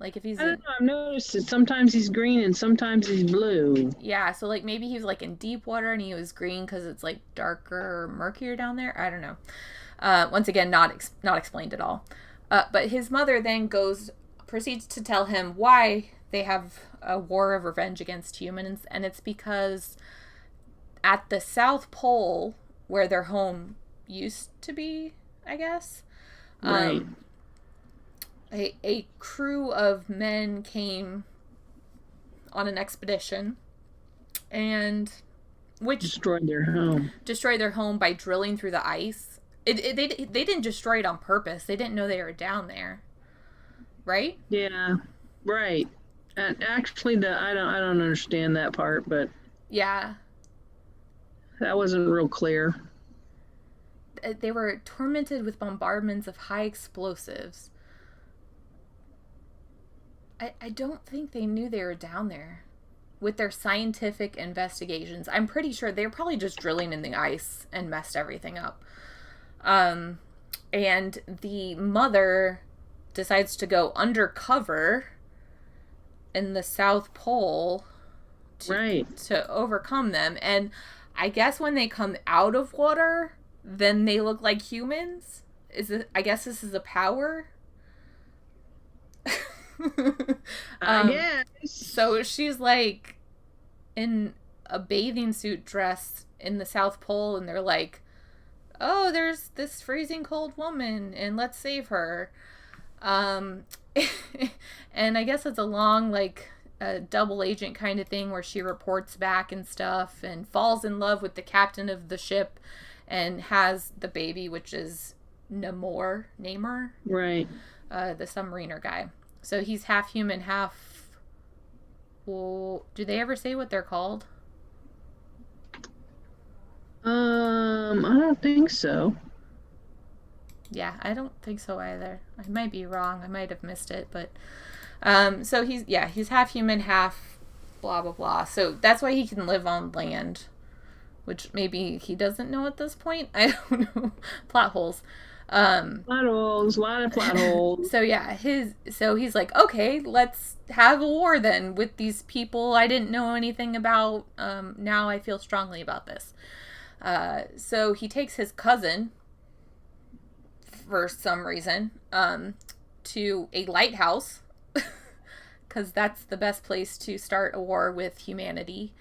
Like if he's I don't know, I've noticed it. Sometimes he's green and sometimes he's blue. Yeah, so like maybe he was like in deep water and he was green because it's like darker or murkier down there. I don't know. Once again, not explained at all. But his mother then proceeds to tell him why they have a war of revenge against humans, and it's because at the South Pole, where their home used to be, I guess, right. A crew of men came on an expedition, and which destroyed their home by drilling through the ice. They didn't destroy it on purpose. They didn't know they were down there, right? Yeah, right. And actually, I don't understand that part, but yeah, that wasn't real clear. They were tormented with bombardments of high explosives. I don't think they knew they were down there with their scientific investigations. I'm pretty sure they were probably just drilling in the ice and messed everything up. And the mother decides to go undercover in the South Pole to overcome them. And I guess when they come out of water, then they look like humans. I guess this is a power. I Um, guess. so she's like in a bathing suit dress in the South Pole, and they're like, oh, there's this freezing cold woman, and let's save her. Um, and I guess it's a long, like, a double agent kind of thing where she reports back and stuff and falls in love with the captain of the ship and has the baby, which is Namor, Right. the submariner guy. So he's half human, half. Well, do they ever say what they're called? I don't think so. Yeah, I don't think so either. I might be wrong. I might have missed it, but so he's half human, half blah blah blah. So that's why he can live on land, which maybe he doesn't know at this point. I don't know. Plot holes. Plot holes, a lot of plot holes. So yeah, so he's like, okay, let's have a war then with these people I didn't know anything about. Now I feel strongly about this. So he takes his cousin, for some reason, to a lighthouse, because that's the best place to start a war with humanity.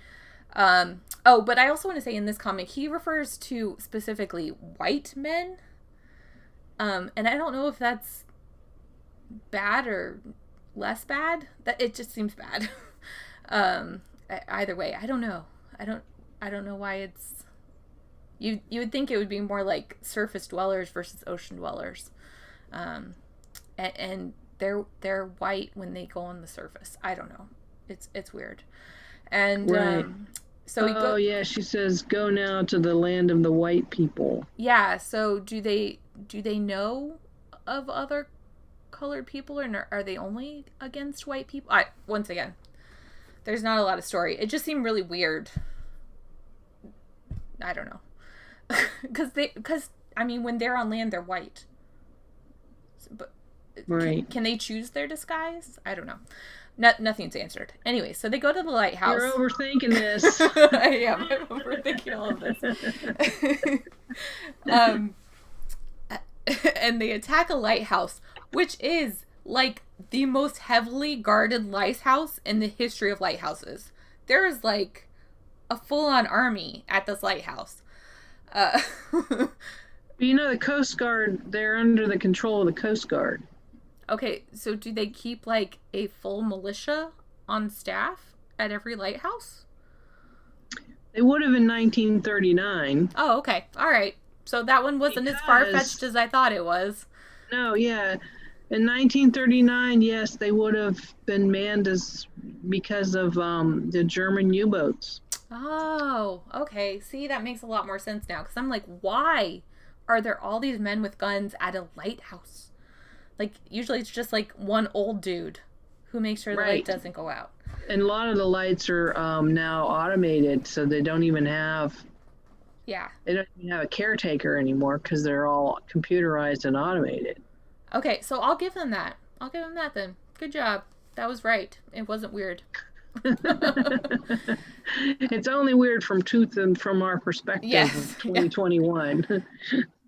But I also want to say in this comic, he refers to specifically white men. And I don't know if that's bad or less bad. That it just seems bad. Either way, I don't know. I don't know why it's. You would think it would be more like surface dwellers versus ocean dwellers, and they're white when they go on the surface. I don't know. It's weird, and right. So yeah, she says, "Go now to the land of the white people." Yeah. So do they know of other colored people, or are they only against white people? Once again, there's not a lot of story. It just seemed really weird. I don't know. Because I mean, when they're on land, they're white. But right. Can they choose their disguise? I don't know. Nothing's answered. Anyway, so they go to the lighthouse. You're overthinking this. I am. I'm overthinking all of this. And they attack a lighthouse, which is like the most heavily guarded lighthouse in the history of lighthouses. There is like a full-on army at this lighthouse. The Coast Guard, they're under the control of the Coast Guard. Okay, so do they keep like a full militia on staff at every lighthouse? They would have in 1939. Oh, okay. All right. So that one wasn't as far-fetched as I thought it was. No, yeah. In 1939, yes, they would have been manned because of the German U-boats. Oh, okay. See, that makes a lot more sense now. Because I'm like, why are there all these men with guns at a lighthouse? Like, usually it's just like one old dude who makes sure the light doesn't go out. And a lot of the lights are now automated, so they don't even have... Yeah. They don't even have a caretaker anymore because they're all computerized and automated. Okay, so I'll give them that. I'll give them that then. Good job. That was right. It wasn't weird. It's only weird from our perspective of 2021.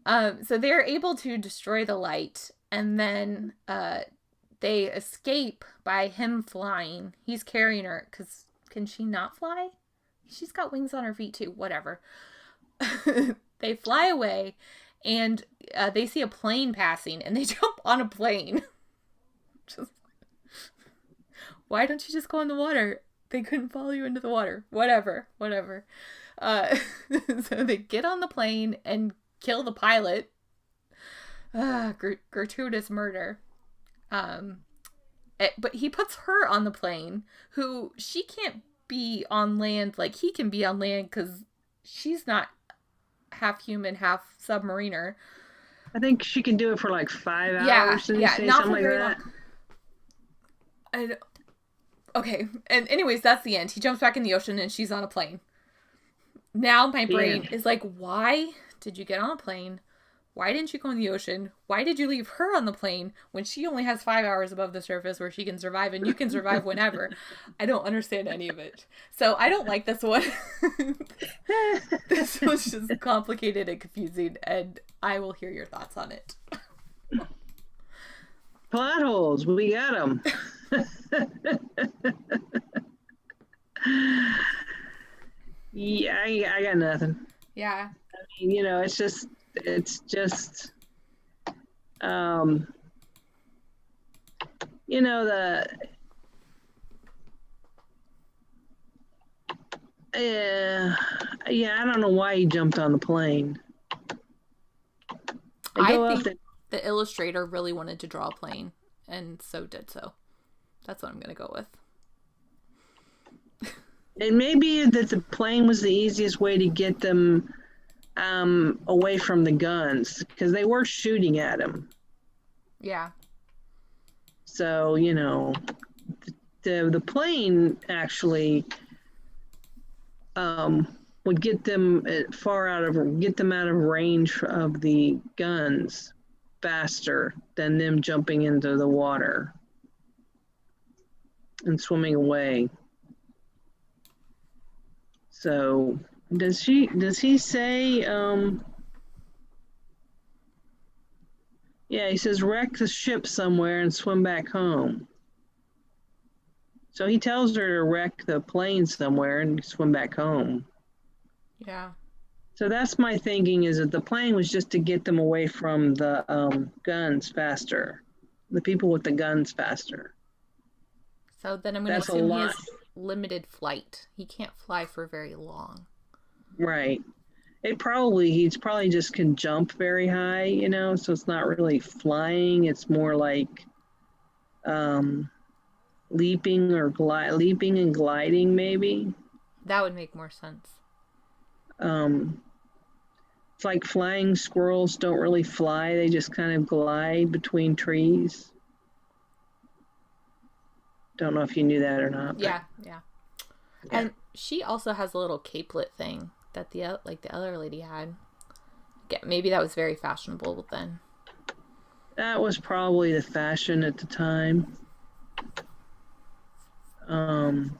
So they're able to destroy the light, and then they escape by him flying. He's carrying her, because can she not fly? She's got wings on her feet too. Whatever. They fly away, and they see a plane passing, and they jump on a plane. Why don't you just go in the water? They couldn't follow you into the water. Whatever. So they get on the plane and kill the pilot. Gratuitous murder. But he puts her on the plane, who she can't be on land like he can be on land because she's not half human, half submariner. I think she can do it for like 5 hours. Yeah, not for very long. Okay, and anyways, that's the end. He jumps back in the ocean and she's on a plane. Now my brain is like, why did you get on a plane? Why didn't you go in the ocean? Why did you leave her on the plane when she only has 5 hours above the surface where she can survive and you can survive whenever? I don't understand any of it. So I don't like this one. This was just complicated and confusing, and I will hear your thoughts on it. Plot holes, we got them. Yeah, I got nothing. Yeah. It's just, um, you know, the, uh, yeah, I don't know why he jumped on the plane. They I go up think there. the illustrator really wanted to draw a plane, and so did so. That's what I'm going to go with. And maybe that the plane was the easiest way to get them away from the guns because they were shooting at him. Yeah. So the plane actually would get them get them out of range of the guns faster than them jumping into the water and swimming away. So does he say yeah, he says wreck the ship somewhere and swim back home. So he tells her to wreck the plane somewhere and swim back home. Yeah. So that's my thinking, is that the plane was just to get them away from the guns faster, the people with the guns faster. So then I'm going to That's a assume he lot. has limited flight. He can't fly for very long. Right. He's probably just can jump very high, so it's not really flying. It's more like leaping and gliding maybe. That would make more sense. It's like flying squirrels don't really fly, they just kind of glide between trees. Don't know if you knew that or not. Yeah. And she also has a little capelet thing that the other lady had. Yeah, maybe that was very fashionable then. That was probably the fashion at the time. I'm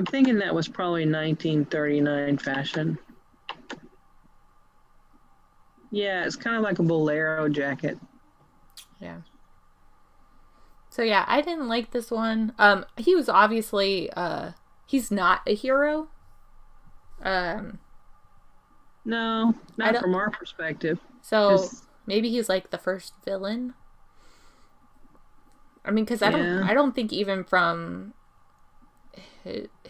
thinking that was probably 1939 fashion. Yeah, it's kind of like a bolero jacket. Yeah. So yeah, I didn't like this one. He was obviously he's not a hero. No, not from our perspective. So maybe he's like the first villain. I mean, because I don't think even from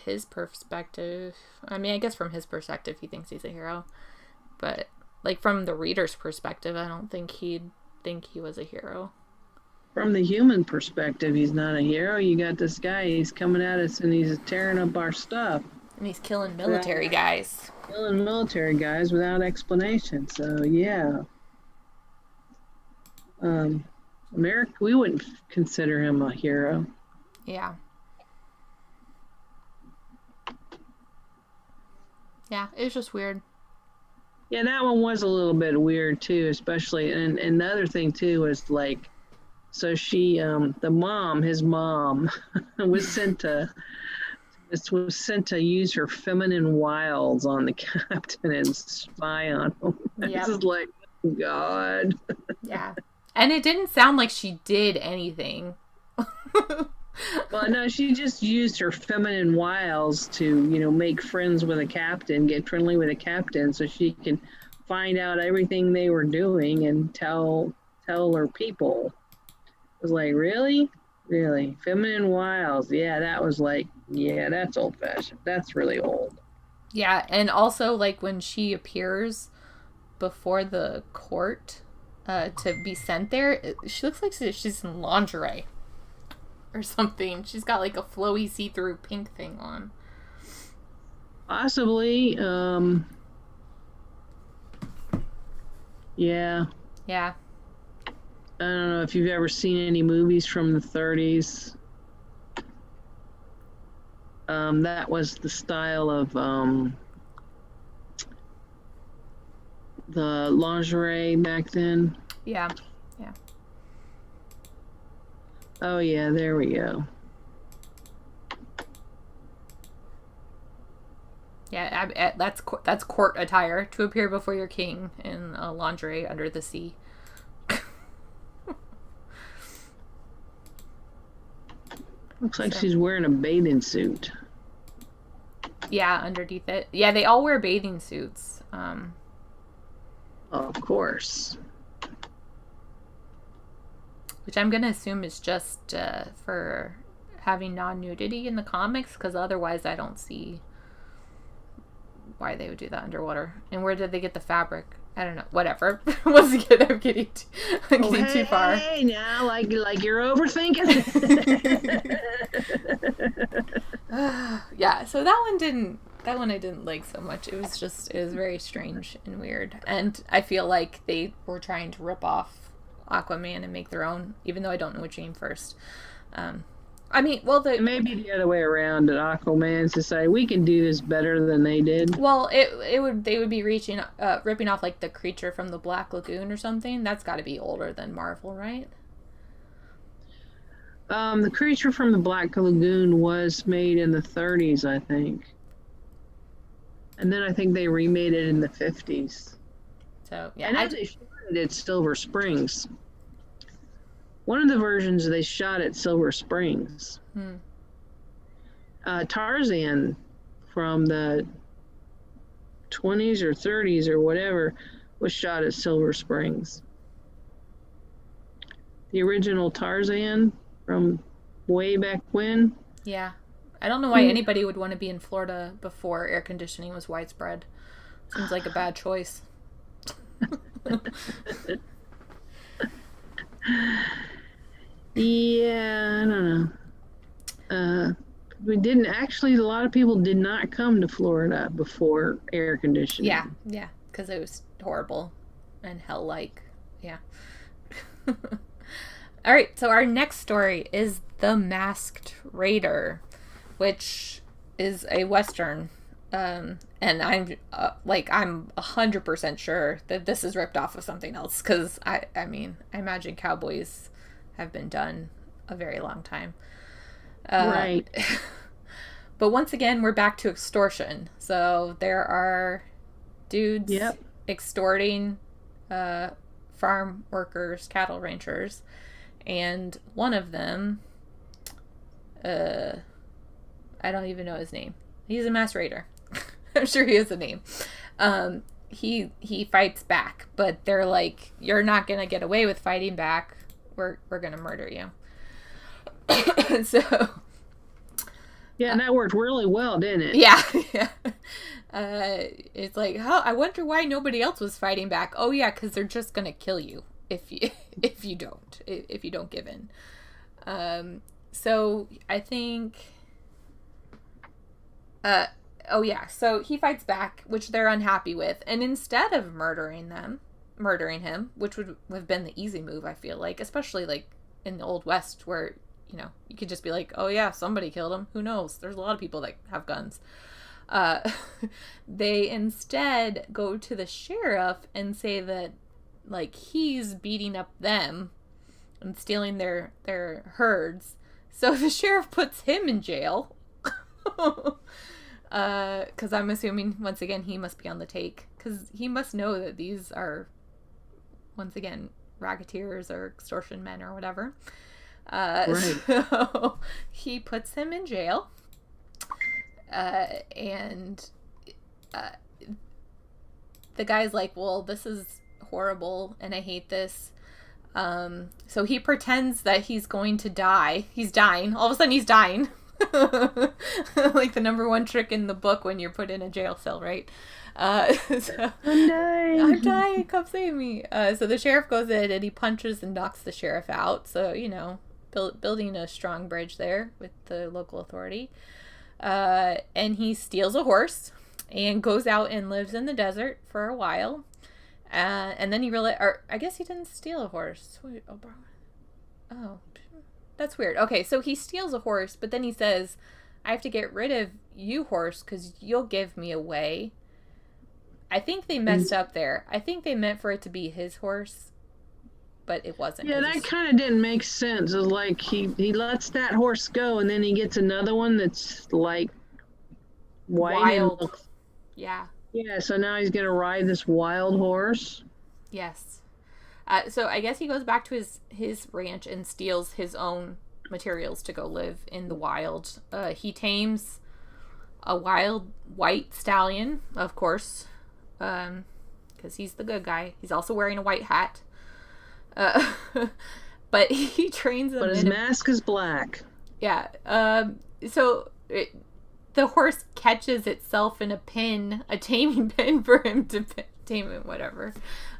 his perspective. I mean, I guess from his perspective, he thinks he's a hero, but like from the reader's perspective, I don't think he'd think he was a hero. From the human perspective, he's not a hero. You got this guy, he's coming at us and he's tearing up our stuff. And he's killing military guys. Killing military guys without explanation. So, yeah. America, we wouldn't consider him a hero. Yeah. Yeah, it was just weird. Yeah, that one was a little bit weird too, especially, and the other thing too was like, so she, his mom, was sent to use her feminine wiles on the captain and spy on him. Yep. This is like, oh God. Yeah, and it didn't sound like she did anything. Well, no, she just used her feminine wiles to, make friends with a captain, get friendly with a captain, so she can find out everything they were doing and tell her people. It was like, really? Feminine wiles. Yeah, that was like, yeah, that's old fashioned. That's really old. Yeah, and also like when she appears before the court to be sent there, she looks like she's in lingerie or something. She's got like a flowy see-through pink thing on. Possibly. Yeah. Yeah. I don't know if you've ever seen any movies from the 30s. That was the style of the lingerie back then. Yeah. Oh yeah, there we go. Yeah, that's court attire, to appear before your king in lingerie under the sea. Looks like So, she's wearing a bathing suit. yeah, underneath it. Yeah, they all wear bathing suits. Of course. Which I'm going to assume is just for having non-nudity in the comics, because otherwise I don't see why they would do that underwater. And where did they get the fabric? I don't know. Whatever. Once again, I'm getting too far. Hey, now, like you're overthinking. Yeah, so that one I didn't like so much. It was very strange and weird. And I feel like they were trying to rip off Aquaman and make their own, even though I don't know which came first. I mean, well, maybe the other way around. That Aquaman's to say we can do this better than they did. Well, they would be ripping off like the creature from the Black Lagoon or something. That's got to be older than Marvel, right? The creature from the Black Lagoon was made in the 30s, I think, and then I think they remade it in the 50s. So yeah, I know they shot it at Silver Springs. One of the versions they shot at Silver Springs. Tarzan from the 20s or 30s or whatever was shot at Silver Springs. The original Tarzan from way back when. Yeah. I don't know why anybody would want to be in Florida before air conditioning was widespread. Seems like a bad choice. Yeah, I don't know. A lot of people did not come to Florida before air conditioning. Yeah, because it was horrible and hell-like. Yeah. All right, so our next story is The Masked Raider, which is a Western. And I'm 100% sure that this is ripped off of something else, because I imagine cowboys have been done a very long time. Right. But once again, we're back to extortion. So there are dudes extorting farm workers, cattle ranchers, and one of them, I don't even know his name. He's a mass raider. I'm sure he has a name. He fights back, but they're like, "You're not gonna get away with fighting back. We're gonna murder you." So. Yeah, and that worked really well, didn't it? Yeah. It's like, I wonder why nobody else was fighting back. Oh yeah, because they're just gonna kill you if you don't give in. So I think. So he fights back, which they're unhappy with, and instead of murdering him, which would have been the easy move, I feel like, especially like in the Old West where, you could just be like, oh yeah, somebody killed him. Who knows? There's a lot of people that have guns. They instead go to the sheriff and say that, like, he's beating up them and stealing their herds. So the sheriff puts him in jail. Because I'm assuming, once again, he must be on the take. Because he must know that these are, once again, racketeers or extortion men or whatever. Right. So he puts him in jail. And the guy's like, well, this is horrible and I hate this. So he pretends that he's going to die. He's dying. All of a sudden he's dying. Like the number one trick in the book when you're put in a jail cell, right? So, I'm dying, come save me. So the sheriff goes in and he punches and knocks the sheriff out. So, building a strong bridge there with the local authority. And he steals a horse and goes out and lives in the desert for a while. And then I guess he didn't steal a horse. Wait, oh, that's weird. Okay, so he steals a horse, but then he says, I have to get rid of you, horse, because you'll give me away. I think they messed up there. I think they meant for it to be his horse, but it wasn't. Yeah, that kind of didn't make sense. It was like he lets that horse go, and then he gets another one that's like wild. Yeah. Yeah, so now he's going to ride this wild horse. Yes. So I guess he goes back to his ranch and steals his own materials to go live in the wild. He tames a wild white stallion, of course, because he's the good guy. He's also wearing a white hat. But he trains them. But his mask is black. Yeah. The horse catches itself in a pin, a taming pin for him to tame it, whatever.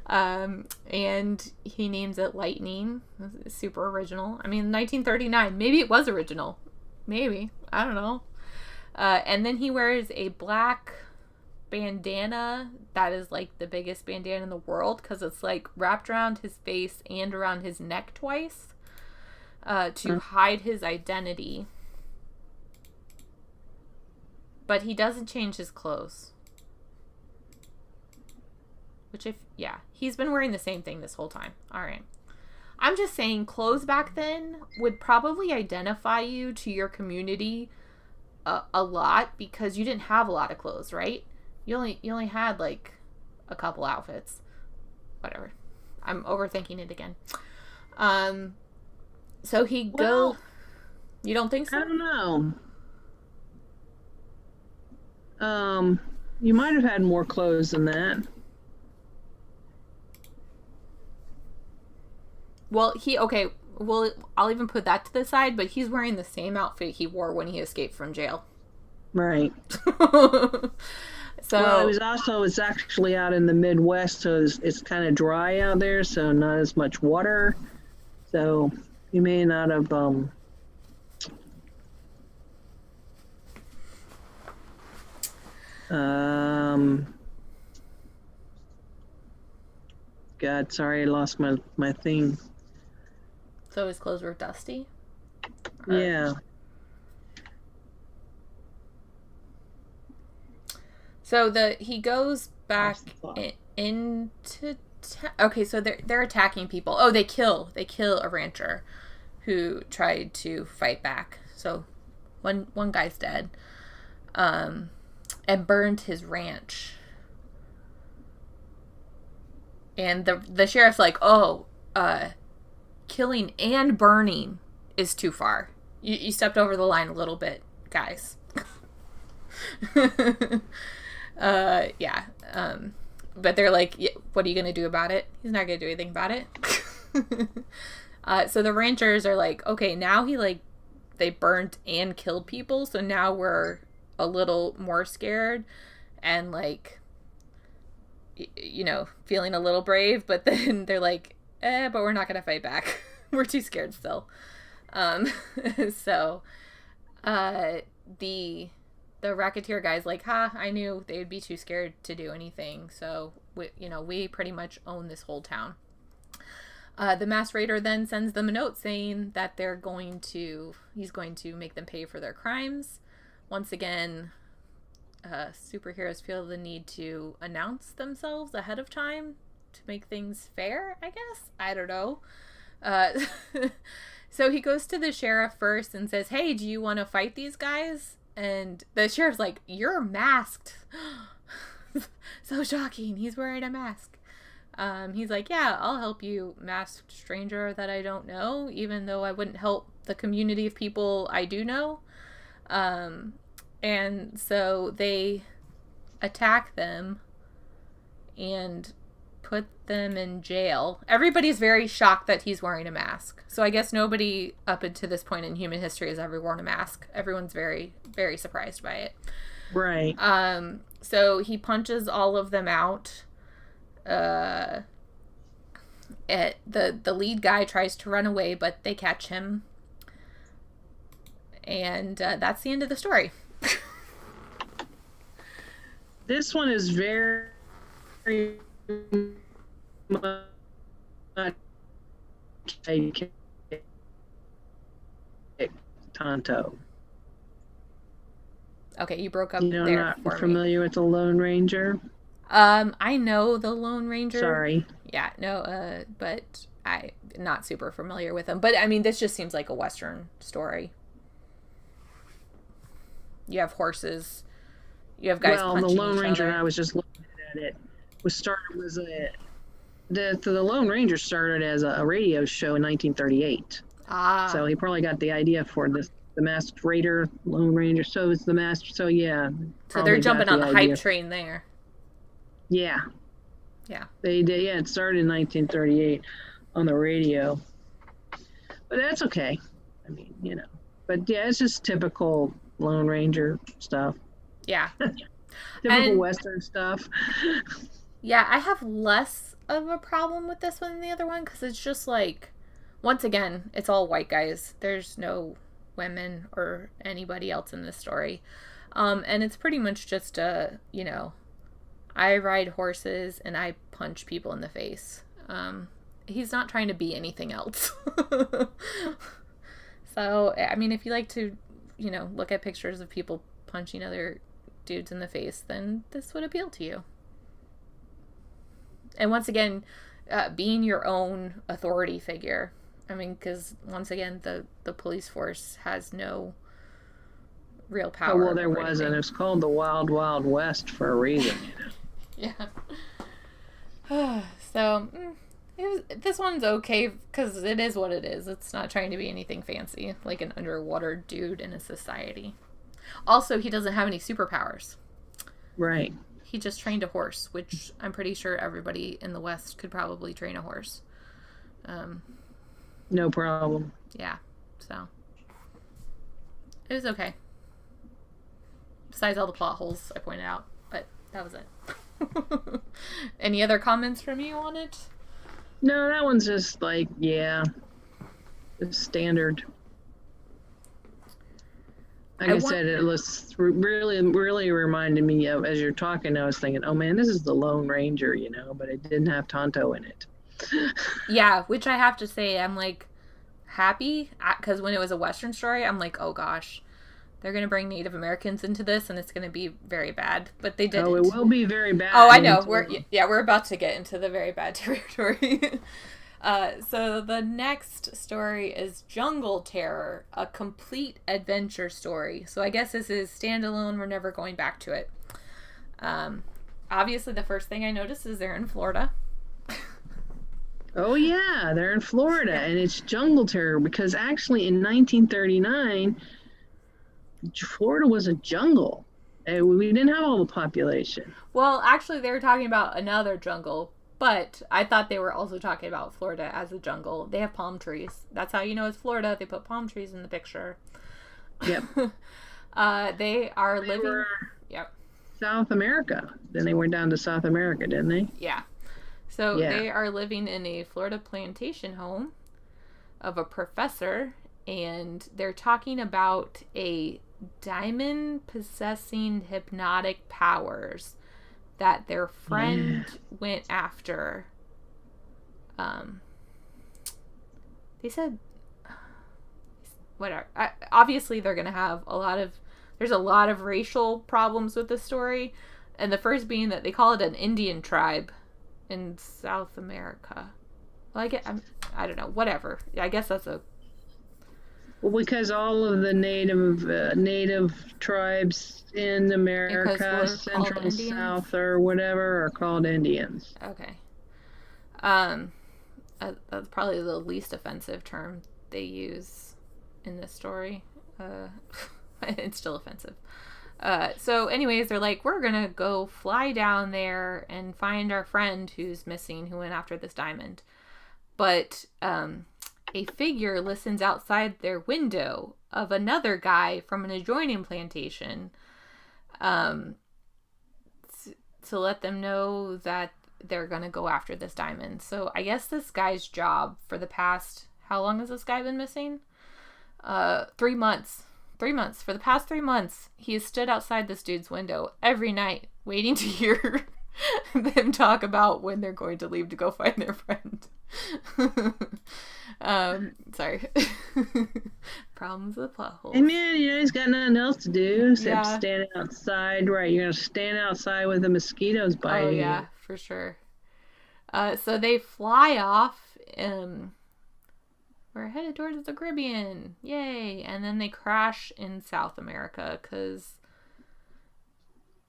And he names it Lightning. Super original. I mean, 1939. Maybe it was original. Maybe. I don't know. And then he wears a black bandana that is like the biggest bandana in the world because it's like wrapped around his face and around his neck twice to hide his identity. But he doesn't change his clothes. He's been wearing the same thing this whole time. All right. I'm just saying clothes back then would probably identify you to your community a lot because you didn't have a lot of clothes, right? You only had like a couple outfits. Whatever. I'm overthinking it again. So he go. You don't think so? I don't know. You might have had more clothes than that. Well, I'll even put that to the side, but he's wearing the same outfit he wore when he escaped from jail. Right. So well, it's actually out in the Midwest, so it's kind of dry out there, so not as much water. So you may not have God, sorry, I lost my thing. So his clothes were dusty? Yeah. So he goes back into okay, so they're attacking people. Oh, they kill a rancher who tried to fight back. So one guy's dead. And burned his ranch. And the sheriff's like, killing and burning is too far. You stepped over the line a little bit, guys. But they're like, what are you going to do about it? He's not going to do anything about it. So the ranchers are like, okay, now they burnt and killed people. So now we're a little more scared and feeling a little brave, but then they're like, but we're not going to fight back. We're too scared still. So the racketeer guy's like, I knew they'd be too scared to do anything. So we pretty much own this whole town. The masked raider then sends them a note saying that he's going to make them pay for their crimes. Once again, superheroes feel the need to announce themselves ahead of time to make things fair, I guess. I don't know. So he goes to the sheriff first and says, hey, do you want to fight these guys? And the sheriff's like, you're masked. So shocking. He's wearing a mask. He's like, yeah, I'll help you, masked stranger that I don't know, even though I wouldn't help the community of people I do know. And so they attack them and put them in jail. Everybody's very shocked that he's wearing a mask. So I guess nobody up until this point in human history has ever worn a mask. Everyone's very, very surprised by it. Right. So he punches all of them out. The lead guy tries to run away, but they catch him. And that's the end of the story. This one is very much like Tonto. Okay, you broke up there. there. Not familiar with the Lone Ranger? I know the Lone Ranger. Sorry. Yeah, no, but I'm not super familiar with him. But I mean, this just seems like a Western story. You have horses. You have guys punching each other. Well, the Lone Ranger, I was just looking at it, the Lone Ranger started as a radio show in 1938. Ah. So he probably got the idea for this, the Masked Raider, Lone Ranger. So it's the Master. So yeah, So they're probably got jumping on the the hype idea. train there. Yeah, Yeah. they did. Yeah, it started in 1938 on the radio, but that's okay. I mean, but yeah, it's just typical Lone Ranger stuff. Yeah. Typical And Western stuff. yeah, I have less of a problem with this one than the other one because it's just like, once again, it's all white guys. There's no women or anybody else in this story. And it's pretty much just I ride horses and I punch people in the face. He's not trying to be anything else. So, I mean, if you like to, look at pictures of people punching other dudes in the face, then this would appeal to you. And once again, being your own authority figure. I mean, because once again, the police force has no real power. Oh, well, there wasn't. It's called the Wild Wild West for a reason. Yeah. So, this one's okay because it is what it is. It's not trying to be anything fancy, like an underwater dude in a society. Also, he doesn't have any superpowers. Right. He just trained a horse, which I'm pretty sure everybody in the West could probably train a horse. No problem. Yeah, so it was okay. Besides all the plot holes I pointed out, but that was it. Any other comments from you on it? No, that one's just like, yeah, it's standard. Like I said, it was really, really reminded me of, as you're talking, I was thinking, oh man, this is the Lone Ranger, but it didn't have Tonto in it. Yeah, which I have to say, I'm like happy because when it was a Western story, I'm like, oh gosh, they're going to bring Native Americans into this and it's going to be very bad. But they didn't. Oh, it will be very bad. Oh, I know. We're about to get into the very bad territory. So the next story is Jungle Terror, a complete adventure story. So I guess this is standalone. We're never going back to it. Obviously, the first thing I noticed is they're in Florida. Oh, yeah, they're in Florida, and it's Jungle Terror because actually in 1939, Florida was a jungle. And we didn't have all the population. Well, actually, they were talking about another jungle, but I thought they were also talking about Florida as a jungle. They have palm trees. That's how you know it's Florida. They put palm trees in the picture. Yep. They are living... Yep. South America. Then they went down to South America, didn't they? Yeah. So they are living in a Florida plantation home of a professor, and they're talking about a diamond possessing hypnotic powers that their friend went after. They said, whatever. Obviously, they're going to have there's a lot of racial problems with this story, and the first being that they call it an Indian tribe in South America. Well, I don't know, whatever. I guess that's a... Well, because all of the native tribes in America, Central and South or whatever, are called Indians. Okay. That's probably the least offensive term they use in this story. It's still offensive. So anyways, they're like, we're gonna go fly down there and find our friend who's missing, who went after this diamond. But a figure listens outside their window of another guy from an adjoining plantation to let them know that they're gonna go after this diamond. So I guess this guy's job for the past... How long has this guy been missing? 3 months. 3 months. For the past 3 months, he has stood outside this dude's window every night, waiting to hear them talk about when they're going to leave to go find their friend. Sorry. Problems with plot holes. Hey man, he's got nothing else to do except standing outside. Right, you're gonna stand outside with the mosquitoes biting. Oh yeah, for sure. So they fly off. We're headed towards the Caribbean. Yay. And then they crash in South America because...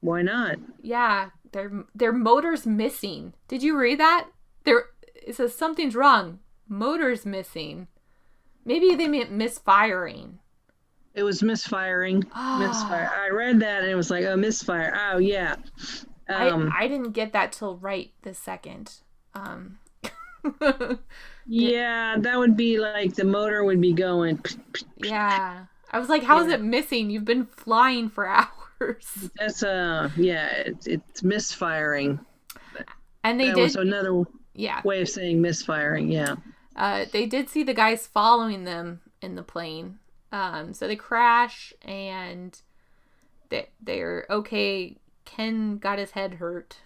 Why not? Yeah, their motor's missing. Did you read that? It says something's wrong. Motor's missing. Maybe they meant misfiring. It was misfiring. Misfire. I read that and it was like, oh, misfire. Oh, yeah. I didn't get that till right this second. Yeah, that would be like the motor would be going. Yeah. I was like, how is it missing? You've been flying for hours. That's yeah, it's misfiring. And they that did was another yeah. way of saying misfiring, yeah. They did see the guys following them in the plane. So they crash and they're okay. Ken got his head hurt.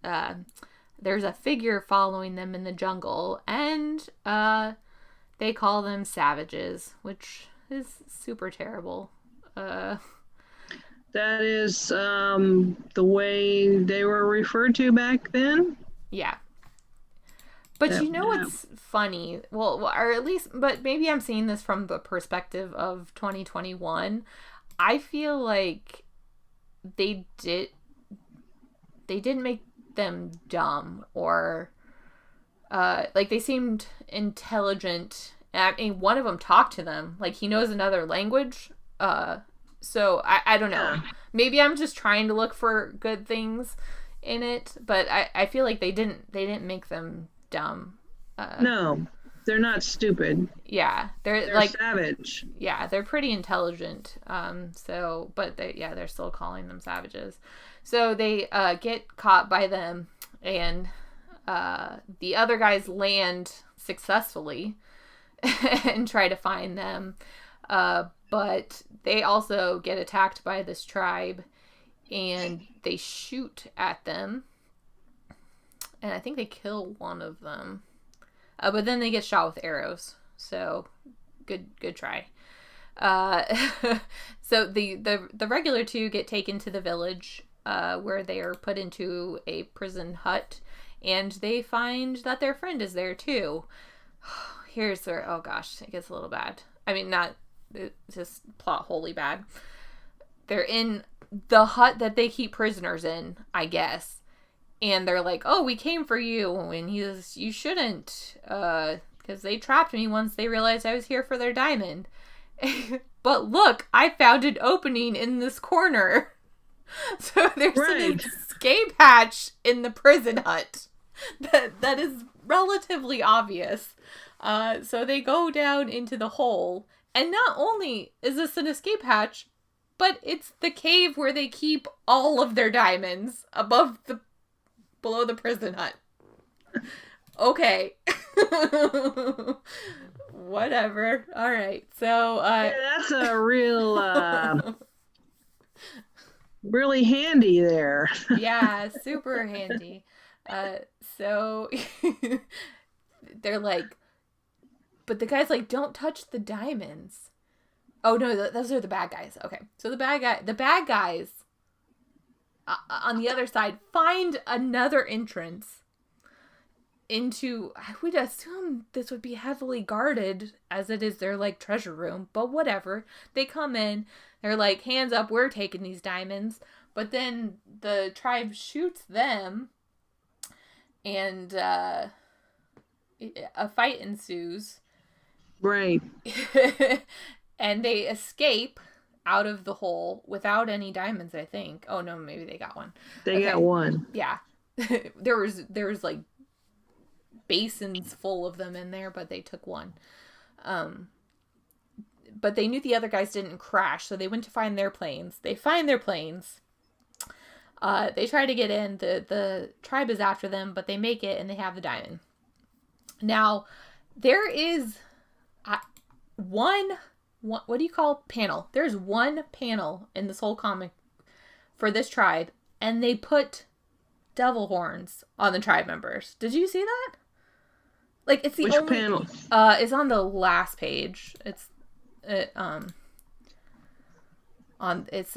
There's a figure following them in the jungle, and they call them savages, which is super terrible. That is the way they were referred to back then. Yeah. But you know what's funny? Well, or at least, but maybe I'm seeing this from the perspective of 2021. I feel like they didn't make them dumb or like they seemed intelligent. I mean, one of them talked to them like he knows another language. So I don't know. Maybe I'm just trying to look for good things in it, but I feel like they didn't make them dumb. No, they're not stupid. Yeah, they're like savage. Yeah, they're pretty intelligent. So, but they're still calling them savages. So they get caught by them, and the other guys land successfully and try to find them. But they also get attacked by this tribe, and they shoot at them. And I think they kill one of them. But then they get shot with arrows. So, good try. So the regular two get taken to the village, where they are put into a prison hut, and they find that their friend is there too. Here's where, oh gosh, it gets a little bad. I mean, not just plot wholly bad. They're in the hut that they keep prisoners in, I guess. And they're like, oh, we came for you. And he's, you shouldn't, because they trapped me once they realized I was here for their diamond. But look, I found an opening in this corner. So there's an escape hatch in the prison hut. That is relatively obvious. So they go down into the hole. And not only is this an escape hatch, but it's the cave where they keep all of their diamonds below the prison hut. Okay. Whatever. All right. So that's a real really handy there. Yeah, super handy. So they're like, but the guy's like, don't touch the diamonds. Oh no, those are the bad guys. Okay. So the bad guys on the other side find another entrance into, I would assume this would be heavily guarded as it is their like treasure room, but whatever. They come in, they're like, hands up, we're taking these diamonds. But then the tribe shoots them, and a fight ensues. Right. And they escape out of the hole without any diamonds, I think. Oh no, maybe they got one. They got one. Yeah. there was like basins full of them in there, but they took one. But they knew the other guys didn't crash, so they went to find their planes. They find their planes. They try to get in. The tribe is after them, but they make it and they have the diamond. Now, there is one what do you call panel? There's one panel in this whole comic for this tribe, and they put devil horns on the tribe members. Did you see that? Like, it's the only panel? It's on the last page. It's the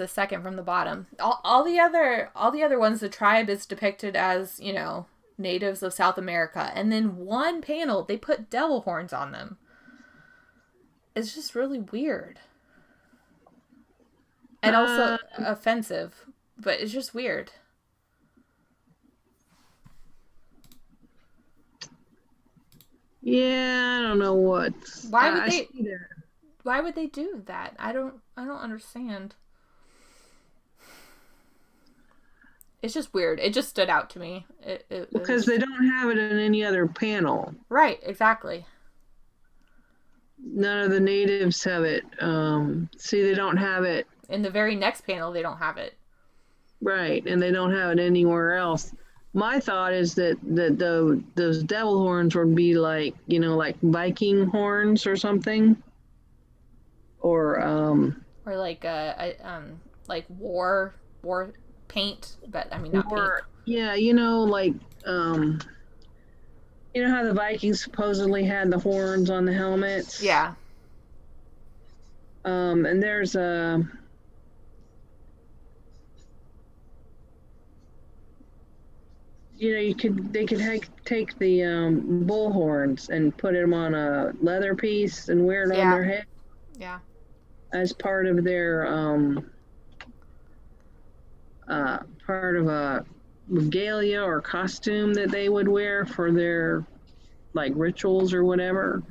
second from the bottom. All the other ones, the tribe is depicted as, you know, natives of South America, and then one panel they put devil horns on them. It's just really weird. And also offensive, but it's just weird. Yeah, I don't know what. Why would I they? see that. Why would they do that? I don't understand. It's just weird. It just stood out to me. It Because was they don't have it in any other panel. right. Exactly. None of the natives have it. See, they don't have it In the very next panel, they don't have it. right, and they don't have it anywhere else. My thought is that those devil horns would be like like Viking horns or something, or Or like war paint, but I mean not paint. or yeah, like how the Vikings supposedly had the horns on the helmets. Yeah. And there's a they could take the bull horns and put them on a leather piece and wear it on their head Yeah. as part of their part of a regalia or costume that they would wear for their like rituals or whatever.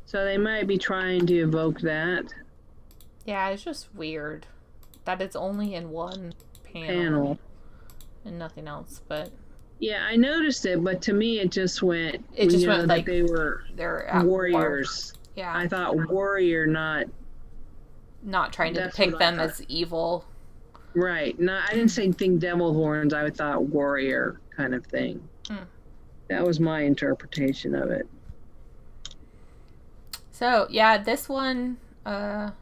So they might be trying to evoke that. Yeah, it's just weird that it's only in one Panel. and nothing else. But yeah, I noticed it, but to me it just went. It just went like they were they're warriors. War. Yeah, I thought warrior, not trying to depict them as evil. Right. No, I didn't say think devil horns. I thought warrior kind of thing. That was my interpretation of it. So yeah, this one. I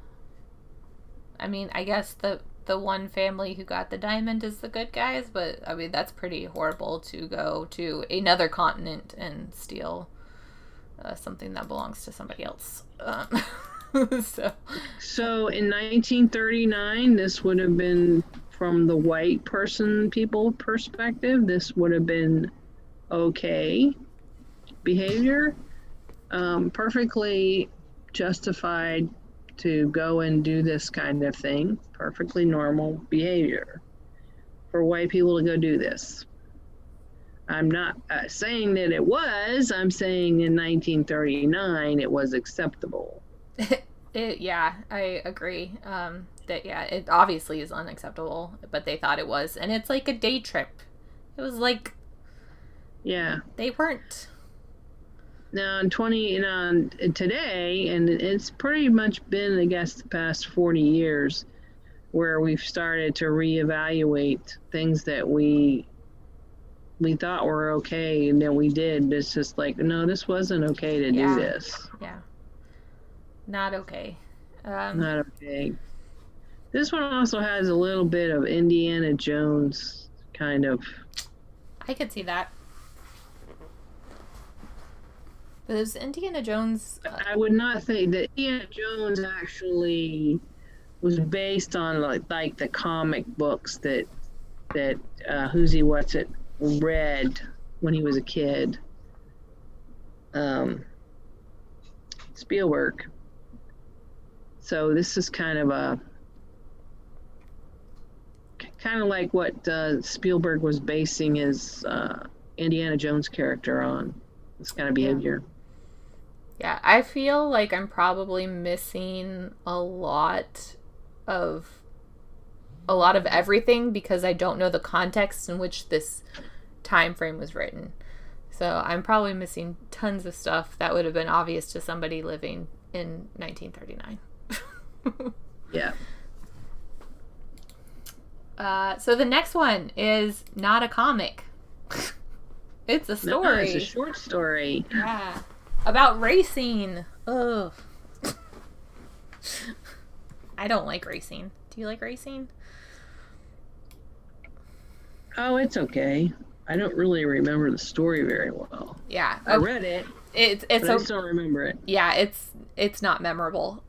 mean, I guess the one family who got the diamond is the good guys, but I mean that's pretty horrible to go to another continent and steal something that belongs to somebody else. So in 1939, this would have been from the white people perspective. This would have been okay behavior, perfectly justified to go and do this kind of thing. Perfectly normal behavior for white people to go do this. I'm not saying that it was. I'm saying in 1939 it was acceptable. Yeah, I agree. It obviously is unacceptable, but they thought it was, and it's like a day trip. It was like, yeah, they weren't. Now in today, and it's pretty much been, I guess, the past 40 years, where we've started to reevaluate things that we thought were okay and that we did. It's just like, no, this wasn't okay to do this. Yeah. Not okay. Not okay. This one also has a little bit of Indiana Jones kind of. I could see that. But Indiana Jones. I would not say that Indiana Jones actually was based on like the comic books that Who's What's It read when he was a kid. Spielberg. So this is kind of like what Spielberg was basing his Indiana Jones character on. This kind of behavior. Yeah, I feel like I'm probably missing a lot of everything because I don't know the context in which this time frame was written. So I'm probably missing tons of stuff that would have been obvious to somebody living in 1939. Yeah. So the next one is not a comic. It's a story. No, it's a short story. Yeah. About racing. Ugh. I don't like racing. Do you like racing? Oh, it's okay. I don't really remember the story very well. Yeah. I read it. But I just don't remember it. Yeah, it's not memorable.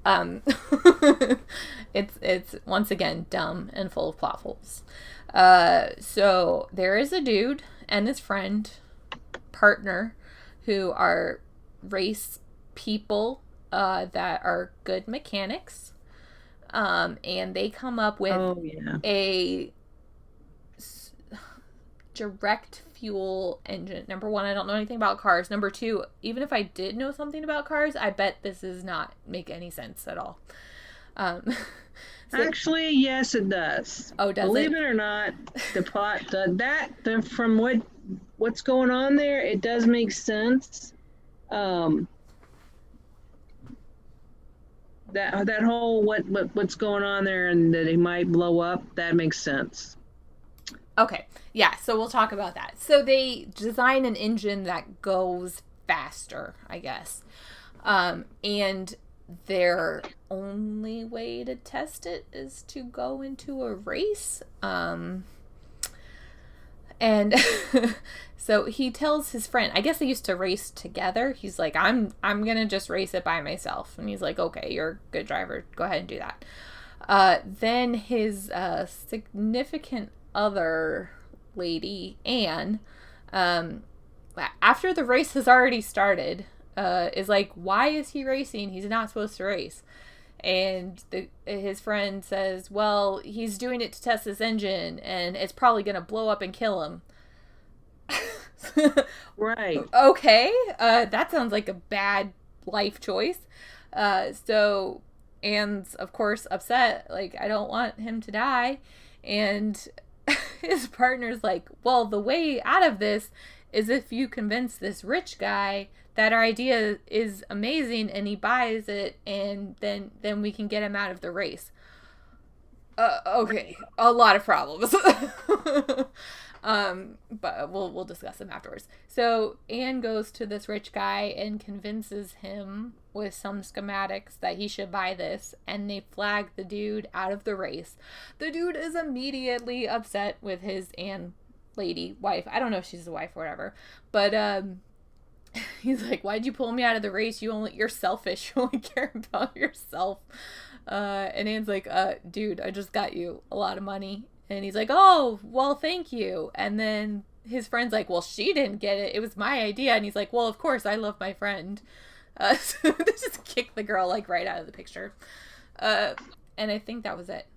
It's once again dumb and full of plot holes. So there is a dude and his partner, who are race people that are good mechanics. And they come up with a direct fuel engine. Number one, I don't know anything about cars. Number two, even if I did know something about cars, I bet this does not make any sense at all. Um, so, Actually, yes, it does. oh, does Believe it? it or not, the plot, from what's going on there, it does make sense. Um, that whole what's going on there and that he might blow up, that makes sense. Okay, yeah, so we'll talk about that. So they design an engine that goes faster, I guess. And their only way to test it is to go into a race. And so he tells his friend, I guess they used to race together. He's like, I'm gonna just race it by myself. And he's like, okay, you're a good driver. Go ahead and do that. Then his significant other lady, Anne, after the race has already started, is like, why is he racing? He's not supposed to race. And his friend says, well, he's doing it to test this engine, and it's probably going to blow up and kill him. Right. Okay. That sounds like a bad life choice. So Anne's, of course, upset. Like, I don't want him to die. And his partner's like, well, the way out of this is if you convince this rich guy that our idea is amazing and he buys it, and then we can get him out of the race. Okay, a lot of problems. But we'll discuss them afterwards. So Anne goes to this rich guy and convinces him with some schematics that he should buy this, and they flag the dude out of the race. The dude is immediately upset with his Anne lady wife. I don't know if she's a wife or whatever, but he's like, why'd you pull me out of the race? You're selfish. You only care about yourself. And Anne's like, dude, I just got you a lot of money. And he's like, oh, well, thank you. And then his friend's like, well, she didn't get it. It was my idea. And he's like, well, of course, I love my friend. So they just kicked the girl, like, right out of the picture. And I think that was it.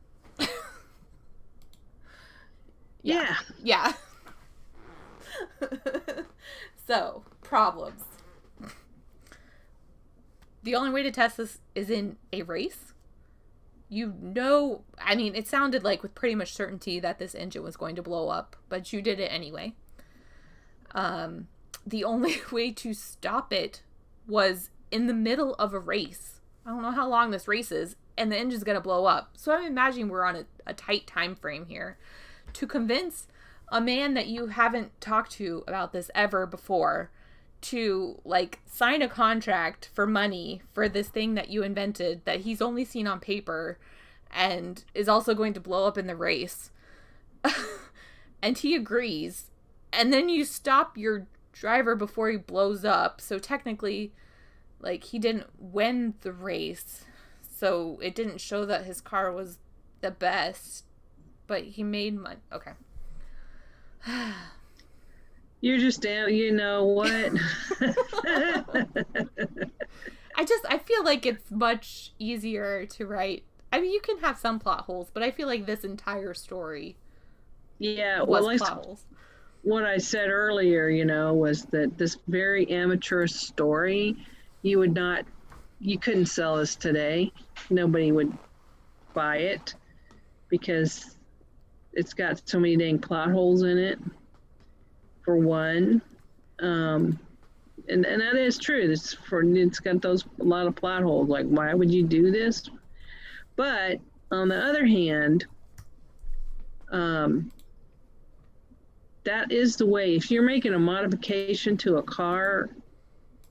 Yeah. Yeah. So, problems. The only way to test this is in a race. I mean, it sounded like with pretty much certainty that this engine was going to blow up, but you did it anyway. The only way to stop it was in the middle of a race. I don't know how long this race is, and the engine's going to blow up. So I'm imagining we're on a tight time frame here. To convince a man that you haven't talked to about this ever before to, like, sign a contract for money for this thing that you invented that he's only seen on paper and is also going to blow up in the race. And he agrees. And then you stop your driver before he blows up. So technically, like, he didn't win the race. So it didn't show that his car was the best. But he made money. Okay. You're just down, you know what? I feel like it's much easier to write. I mean, you can have some plot holes, but I feel like this entire story was plot holes. What I said earlier, was that this very amateurish story, you couldn't sell this today. Nobody would buy it because it's got so many dang plot holes in it, for one. And that is true. It's got a lot of plot holes. Like, why would you do this? But on the other hand, that is the way. If you're making a modification to a car,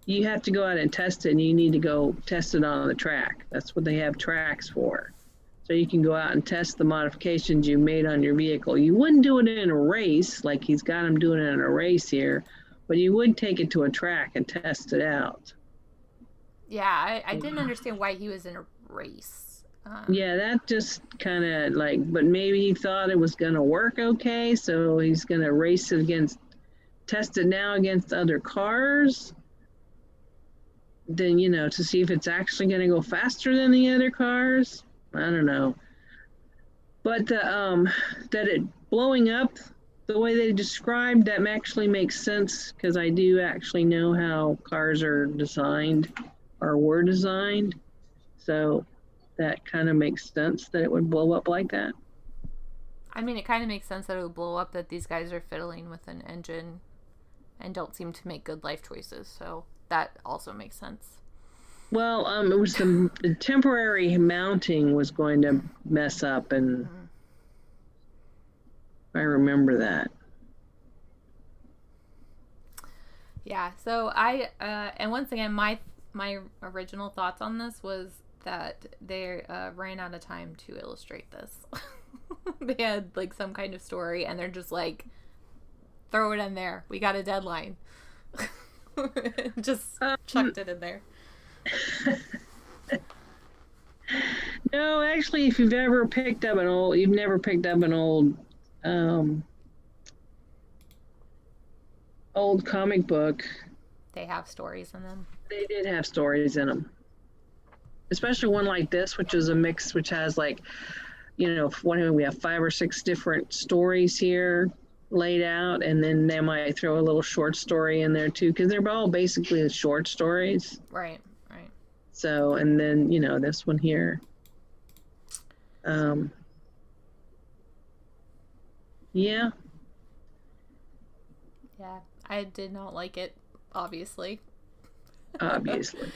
you have to go out and test it, and you need to go test it on the track. That's what they have tracks for. So you can go out and test the modifications you made on your vehicle. You wouldn't do it in a race, like he's got him doing it in a race here, but you would take it to a track and test it out. Yeah, I didn't understand why he was in a race. Yeah, that just kind of but maybe he thought it was going to work okay, so he's going to race it test it now against other cars. Then, to see if it's actually going to go faster than the other cars. I don't know. But that it blowing up the way they described that actually makes sense because I do actually know how cars are designed or were designed. So that kind of makes sense that it would blow up like that. I mean, it kind of makes sense that it would blow up, that these guys are fiddling with an engine and don't seem to make good life choices. So that also makes sense. Well, it was the temporary mounting was going to mess up, and I remember that. Yeah. So and once again, my original thoughts on this was that they ran out of time to illustrate this. They had like some kind of story, and they're just like, throw it in there. We got a deadline. Just chucked it in there. No, actually, if you've never picked up an old comic book, they have stories in them. They did have stories in them, especially one like this, which is a mix, which has like, we have 5 or 6 different stories here laid out, and then they might throw a little short story in there too, because they're all basically short stories. Right. So, and then, this one here. Yeah. Yeah, I did not like it, obviously. Obviously.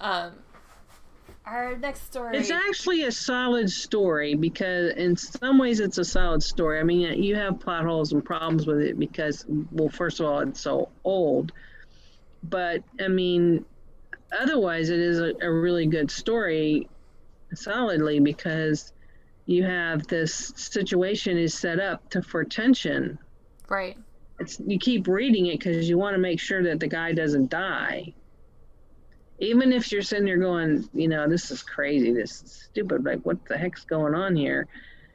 Our next story. It's actually a solid story because in some ways it's a solid story. I mean, you have plot holes and problems with it because, well, first of all, it's so old. But, I mean, otherwise it is a really good story solidly because you have this situation is set up for tension. Right. You keep reading it because you want to make sure that the guy doesn't die. Even if you're sitting there going, this is crazy, this is stupid, like what the heck's going on here?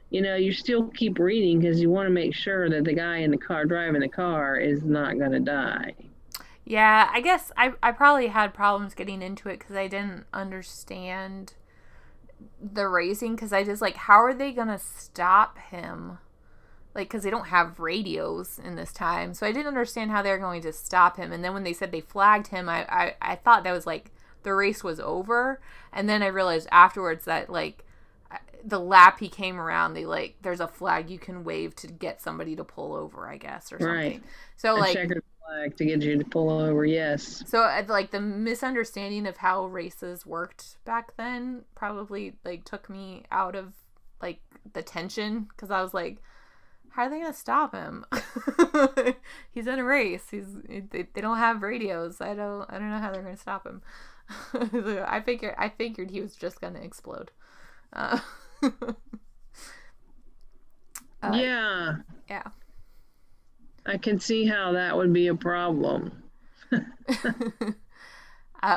You still keep reading because you want to make sure that the guy in the car driving the car is not going to die. Yeah, I guess I probably had problems getting into it because I didn't understand the racing, because I just how are they going to stop him? Because they don't have radios in this time. So I didn't understand how they were going to stop him. And then when they said they flagged him, I thought that was the race was over. And then I realized afterwards that the lap he came around, there's a flag you can wave to get somebody to pull over, I guess, or something. Right. So a checkered flag to get you to pull over, yes. So the misunderstanding of how races worked back then probably took me out of the tension, because I was like, how are they gonna stop him? He's in a race. They don't have radios. I don't know how they're gonna stop him. I figured he was just gonna explode. Yeah. Yeah. I can see how that would be a problem.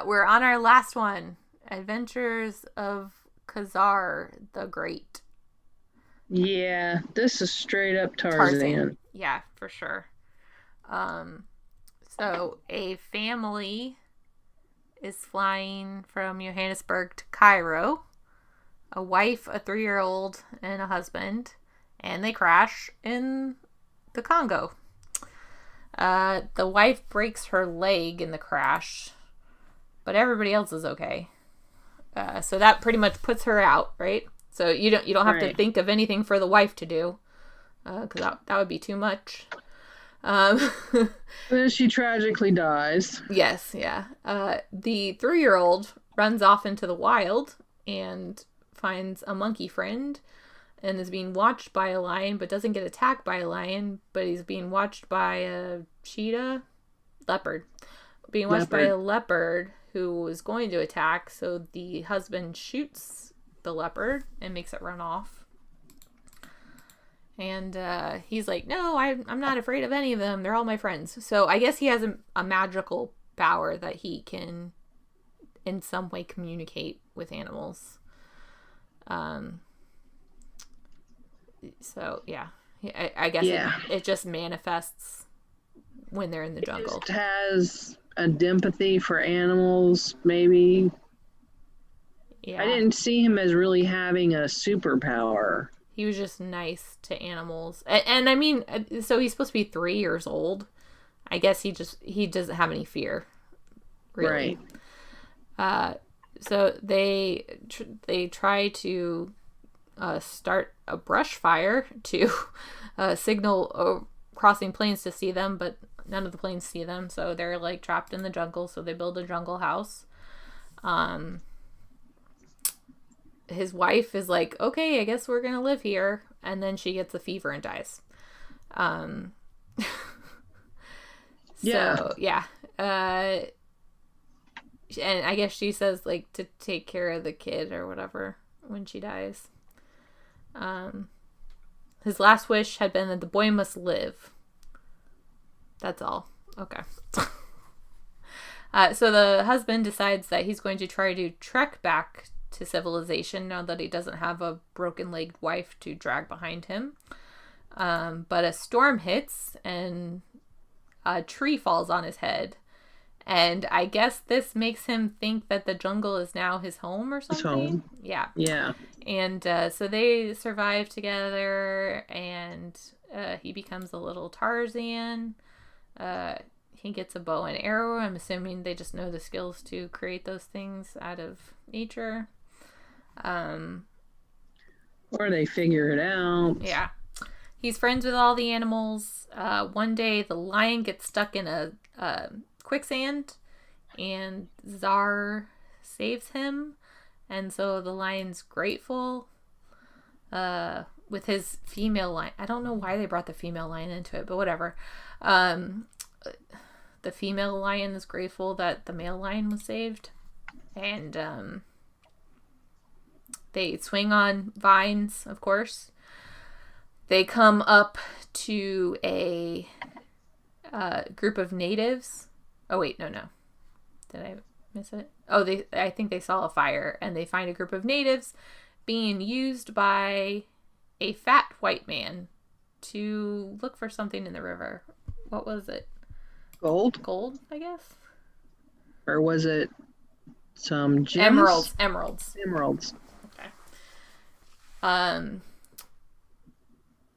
We're on our last one. Adventures of ka-zar the Great. Yeah, this is straight up Tarzan. Yeah, for sure. So a family is flying from Johannesburg to Cairo. A wife, a 3-year-old, and a husband, and they crash in the Congo. The wife breaks her leg in the crash, but everybody else is okay. So that pretty much puts her out, right? So you don't have to think of anything for the wife to do, because that would be too much. Then she tragically dies. Yes, yeah. The 3-year-old runs off into the wild and finds a monkey friend, and is being watched by a lion, but doesn't get attacked by a lion, but he's being watched by a leopard. Being watched by a leopard who is going to attack, so the husband shoots the leopard and makes it run off. And he's like, no, I'm not afraid of any of them. They're all my friends. So I guess he has a magical power that he can in some way communicate with animals. So yeah, I guess it just manifests when they're in the jungle. It has a empathy for animals, maybe. Yeah. I didn't see him as really having a superpower. He was just nice to animals. And I mean, so he's supposed to be 3 years old. I guess he doesn't have any fear, really. Right. So they try to start a brush fire to signal crossing planes to see them, but none of the planes see them, so they're like trapped in the jungle. So they build a jungle house. His wife is like, okay, I guess we're gonna live here, and then she gets a fever and dies. Yeah. So yeah, and I guess she says like to take care of the kid or whatever when she dies. His last wish had been that the boy must live. That's all. Okay. So the husband decides that he's going to try to trek back to civilization now that he doesn't have a broken-legged wife to drag behind him. But a storm hits and a tree falls on his head. And I guess this makes him think that the jungle is now his home or something. His home. Yeah. Yeah. And so they survive together, and he becomes a little Tarzan. He gets a bow and arrow. I'm assuming they just know the skills to create those things out of nature. Or they figure it out. Yeah. He's friends with all the animals. One day the lion gets stuck in a quicksand, and Czar saves him. And so the lion's grateful with his female lion. I don't know why they brought the female lion into it, but whatever. The female lion is grateful that the male lion was saved. And they swing on vines, of course. They come up to a group of natives. Oh, wait, no. Did I miss it? Oh, I think they saw a fire, and they find a group of natives being used by a fat white man to look for something in the river. What was it? Gold? Gold, I guess? Or was it some gems? Emeralds. Okay.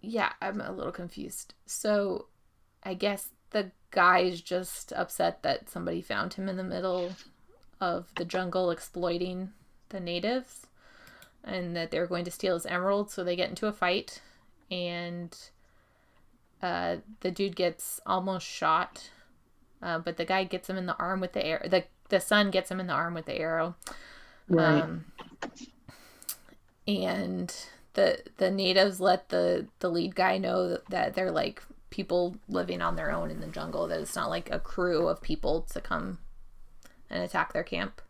Yeah, I'm a little confused. So, I guess the guy's just upset that somebody found him in the middle of the jungle exploiting the natives, and that they're going to steal his emeralds, so they get into a fight, and the dude gets almost shot, but the guy gets him in the arm with the arrow. The son gets him in the arm with the arrow. Right. And the natives let the lead guy know that they're like people living on their own in the jungle, that it's not like a crew of people to come and attack their camp.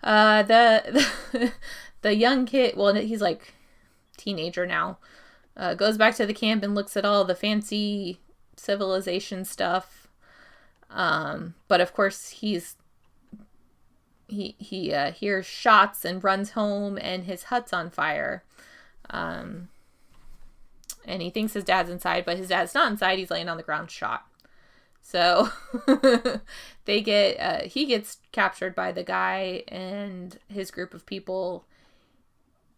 The young kid, well, he's like teenager now, goes back to the camp and looks at all the fancy civilization stuff. But of course he hears shots and runs home, and his hut's on fire. And he thinks his dad's inside, but his dad's not inside. He's laying on the ground shot. So he gets captured by the guy and his group of people,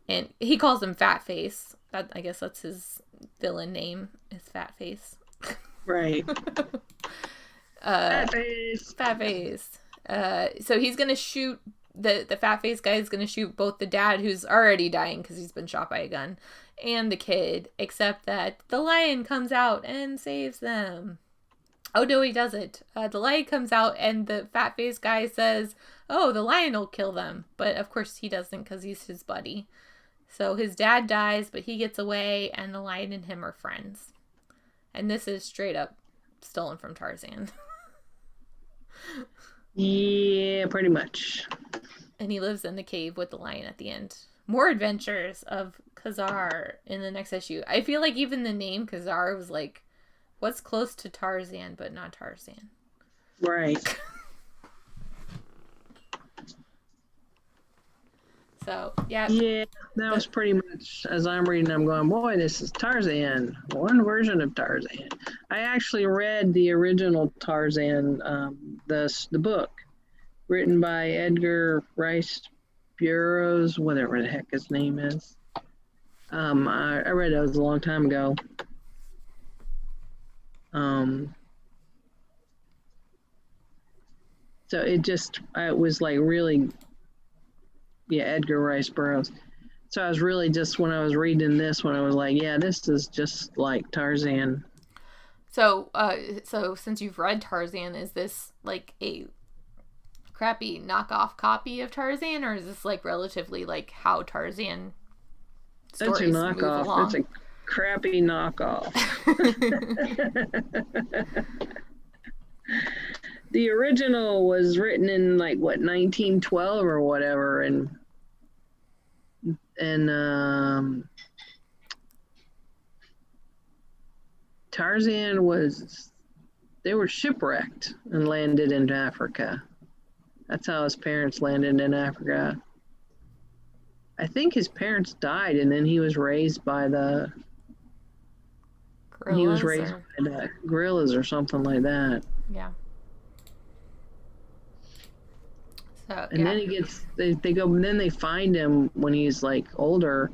and he calls him Fat Face. I guess that's his villain name, is Fat Face. Right. Fat Face. Fat Face. So he's gonna shoot the Fat Face guy is gonna shoot both the dad, who's already dying because he's been shot by a gun, and the kid, except that the lion comes out and saves them. Oh, no, he doesn't. The lion comes out, and the Fat Face guy says, oh, the lion will kill them. But, of course, he doesn't, because he's his buddy. So his dad dies, but he gets away, and the lion and him are friends. And this is straight up stolen from Tarzan. Yeah, pretty much. And he lives in the cave with the lion at the end. More adventures of ka-zar in the next issue. I feel like even the name ka-zar was like, what's close to Tarzan, but not Tarzan. Right. So, yeah. Yeah, that was pretty much, as I'm reading, I'm going, boy, this is Tarzan. One version of Tarzan. I actually read the original Tarzan, the book, written by Edgar Rice Burroughs, whatever the heck his name is. I read those a long time ago. So it was like really, yeah, Edgar Rice Burroughs. So I was really just, when I was reading this, when I was like, yeah, this is just like Tarzan. So since you've read Tarzan, is this like a crappy knockoff copy of Tarzan, or is this like relatively like how Tarzan That's a stories move knockoff. along? That's a crappy knockoff. The original was written in like what 1912 or whatever, and Tarzan was, they were shipwrecked and landed in Africa. That's how his parents landed in Africa. I think his parents died, and then he was raised by the Gorillas by the gorillas or something like that. Yeah. So And then he gets, they go, and then they find him when he's like older,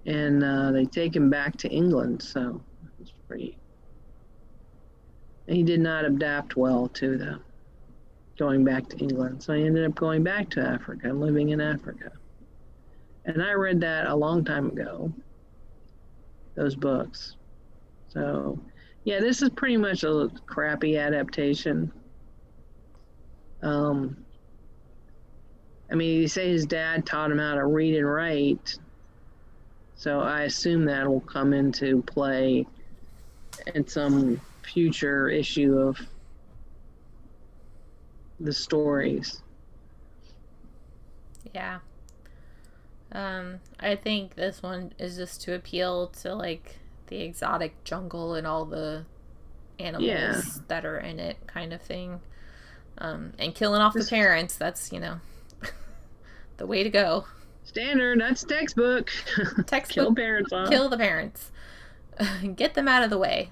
and they take him back to England. So it's pretty. And he did not adapt well to the going back to England. So he ended up going back to Africa and living in Africa. And I read that a long time ago, those books. So, yeah, this is pretty much a crappy adaptation. I mean, you say his dad taught him how to read and write, so I assume that will come into play in some future issue of the stories. Yeah. I think this one is just to appeal to like the exotic jungle and all the animals that are in it, kind of thing. And killing off the parents, that's, the way to go. Standard, that's textbook. Kill parents off. Kill the parents. Get them out of the way.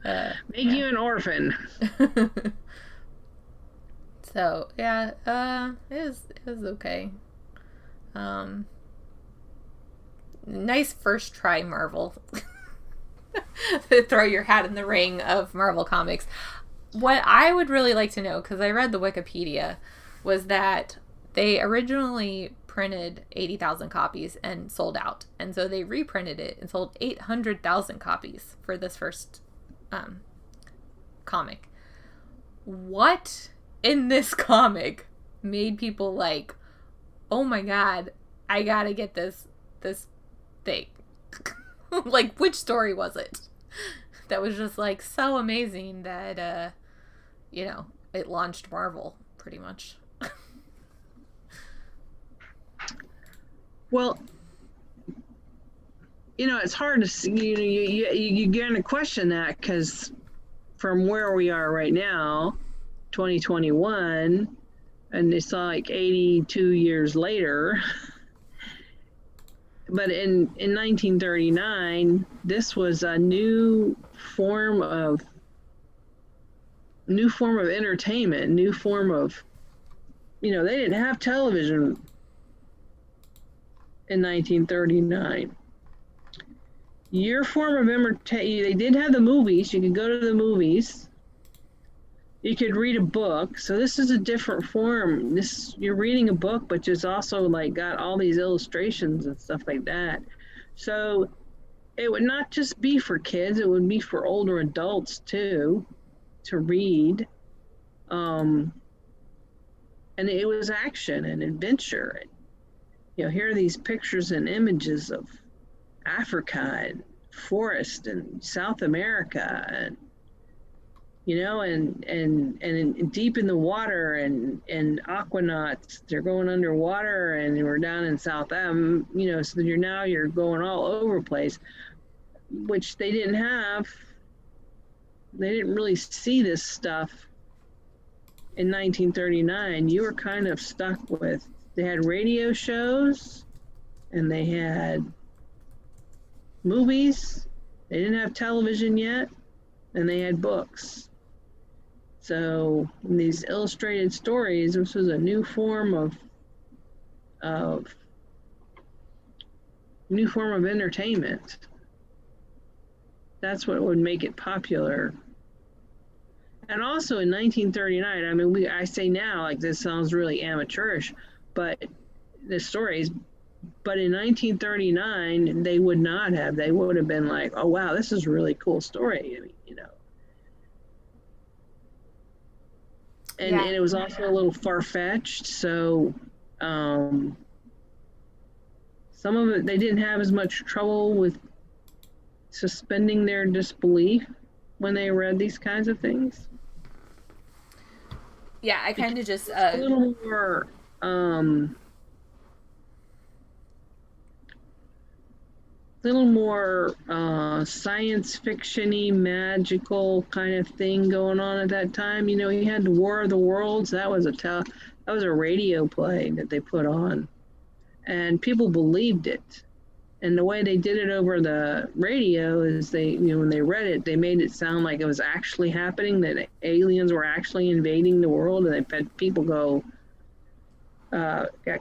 Make you an orphan. So yeah, it was okay. Nice first try, Marvel. Throw your hat in the ring of Marvel Comics. What I would really like to know, because I read the Wikipedia, was that they originally printed 80,000 copies and sold out. And so they reprinted it and sold 800,000 copies for this first comic. What in this comic made people like, oh my god, I gotta get this thing? Like, which story was it that was just like so amazing that it launched Marvel pretty much? Well, it's hard to see. You're going to question that, because from where we are right now, 2021, and it's like 82 years later. But in 1939, this was a new form of entertainment, new form of, they didn't have television in 1939. Your form of entertainment, they did have the movies. You could go to the movies. You could read a book. So this is a different form. You're reading a book, but it's also like got all these illustrations and stuff like that. So it would not just be for kids, it would be for older adults too, to read. And it was action and adventure. Here are these pictures and images of Africa and forest and South America, and and deep in the water, and aquanauts, they're going underwater, and we're down in South so you're going all over the place, which they didn't have. They didn't really see this stuff in 1939. You were kind of stuck with, they had radio shows and they had movies. They didn't have television yet, and they had books. So in these illustrated stories, this was a new form of new form of entertainment. That's what would make it popular. And also in 1939, I mean, I say now, like, this sounds really amateurish, but the stories, but in 1939, they would not have. They would have been like, oh, wow, this is a really cool story. I mean, And, Yeah. and it was also a little far-fetched. So some of it, they didn't have as much trouble with suspending their disbelief when they read these kinds of things. Yeah, I kind of just A little more science fiction-y, magical kind of thing going on at that time. He had the War of the Worlds. That was a radio play that they put on, and people believed it. And the way they did it over the radio is when they read it, they made it sound like it was actually happening, that aliens were actually invading the world, and they had people go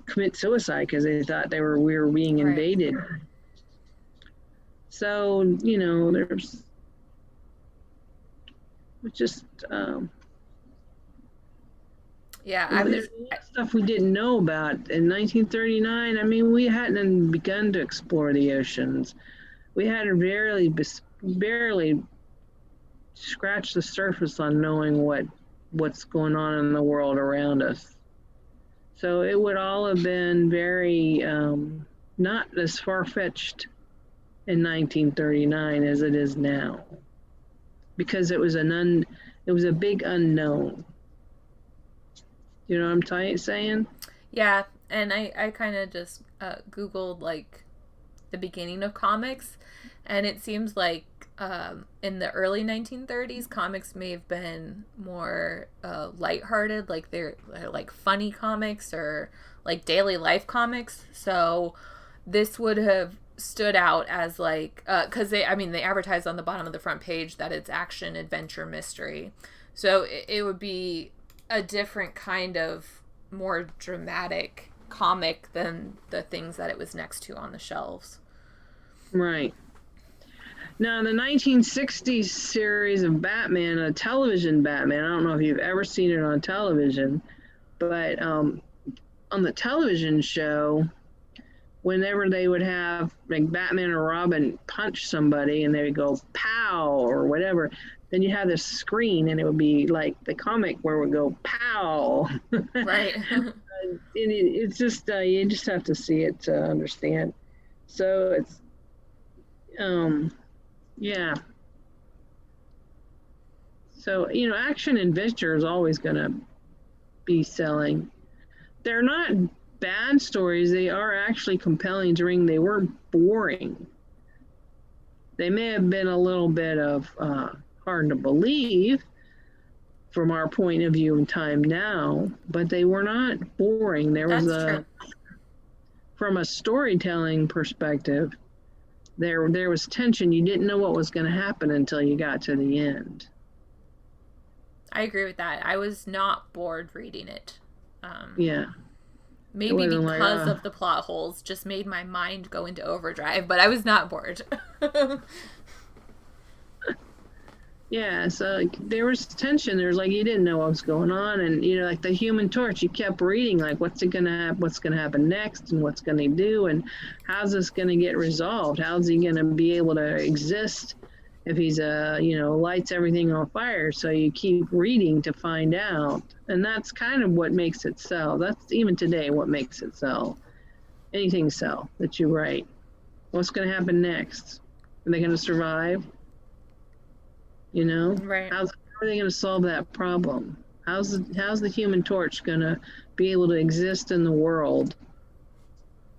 commit suicide because they thought we were being invaded. Right. So, there's just there's stuff we didn't know about in 1939. I mean, we hadn't begun to explore the oceans. We had barely scratched the surface on knowing what's going on in the world around us. So it would all have been very not as far-fetched in 1939 as it is now, because it was a big unknown. You know what I'm saying? Yeah, and I kind of just Googled like the beginning of comics, and it seems like in the early 1930s, comics may have been more lighthearted, like they're like funny comics or like daily life comics. So this would have stood out as like, because they advertise on the bottom of the front page that it's action, adventure, mystery. So it would be a different kind of more dramatic comic than the things that it was next to on the shelves. Right. Now, the 1960s series of Batman, a television Batman, I don't know if you've ever seen it on television, but on the television show, whenever they would have like Batman or Robin punch somebody and they would go pow or whatever, then you have this screen and it would be like the comic where it would go pow. Right. It's just, you just have to see it to understand. So it's, yeah. So, action adventure is always going to be selling. They're not bad stories. They are actually compelling. They weren't boring. They may have been a little bit of hard to believe from our point of view in time now, but they were not boring. That's true. From a storytelling perspective, there was tension. You didn't know what was going to happen until you got to the end. I agree with that. I was not bored reading it. Yeah. Maybe because of the plot holes just made my mind go into overdrive, but I was not bored. Yeah, so there was tension. There was you didn't know what was going on, and like the Human Torch, you kept reading what's gonna happen next, and what's gonna do, and how's this gonna get resolved? How's he gonna be able to exist if he's lights everything on fire? So you keep reading to find out, and that's kind of what makes it sell. That's even today what makes it sell. Anything sell that you write. What's gonna happen next? Are they gonna survive? Right. How are they going to solve that problem? How's the Human Torch going to be able to exist in the world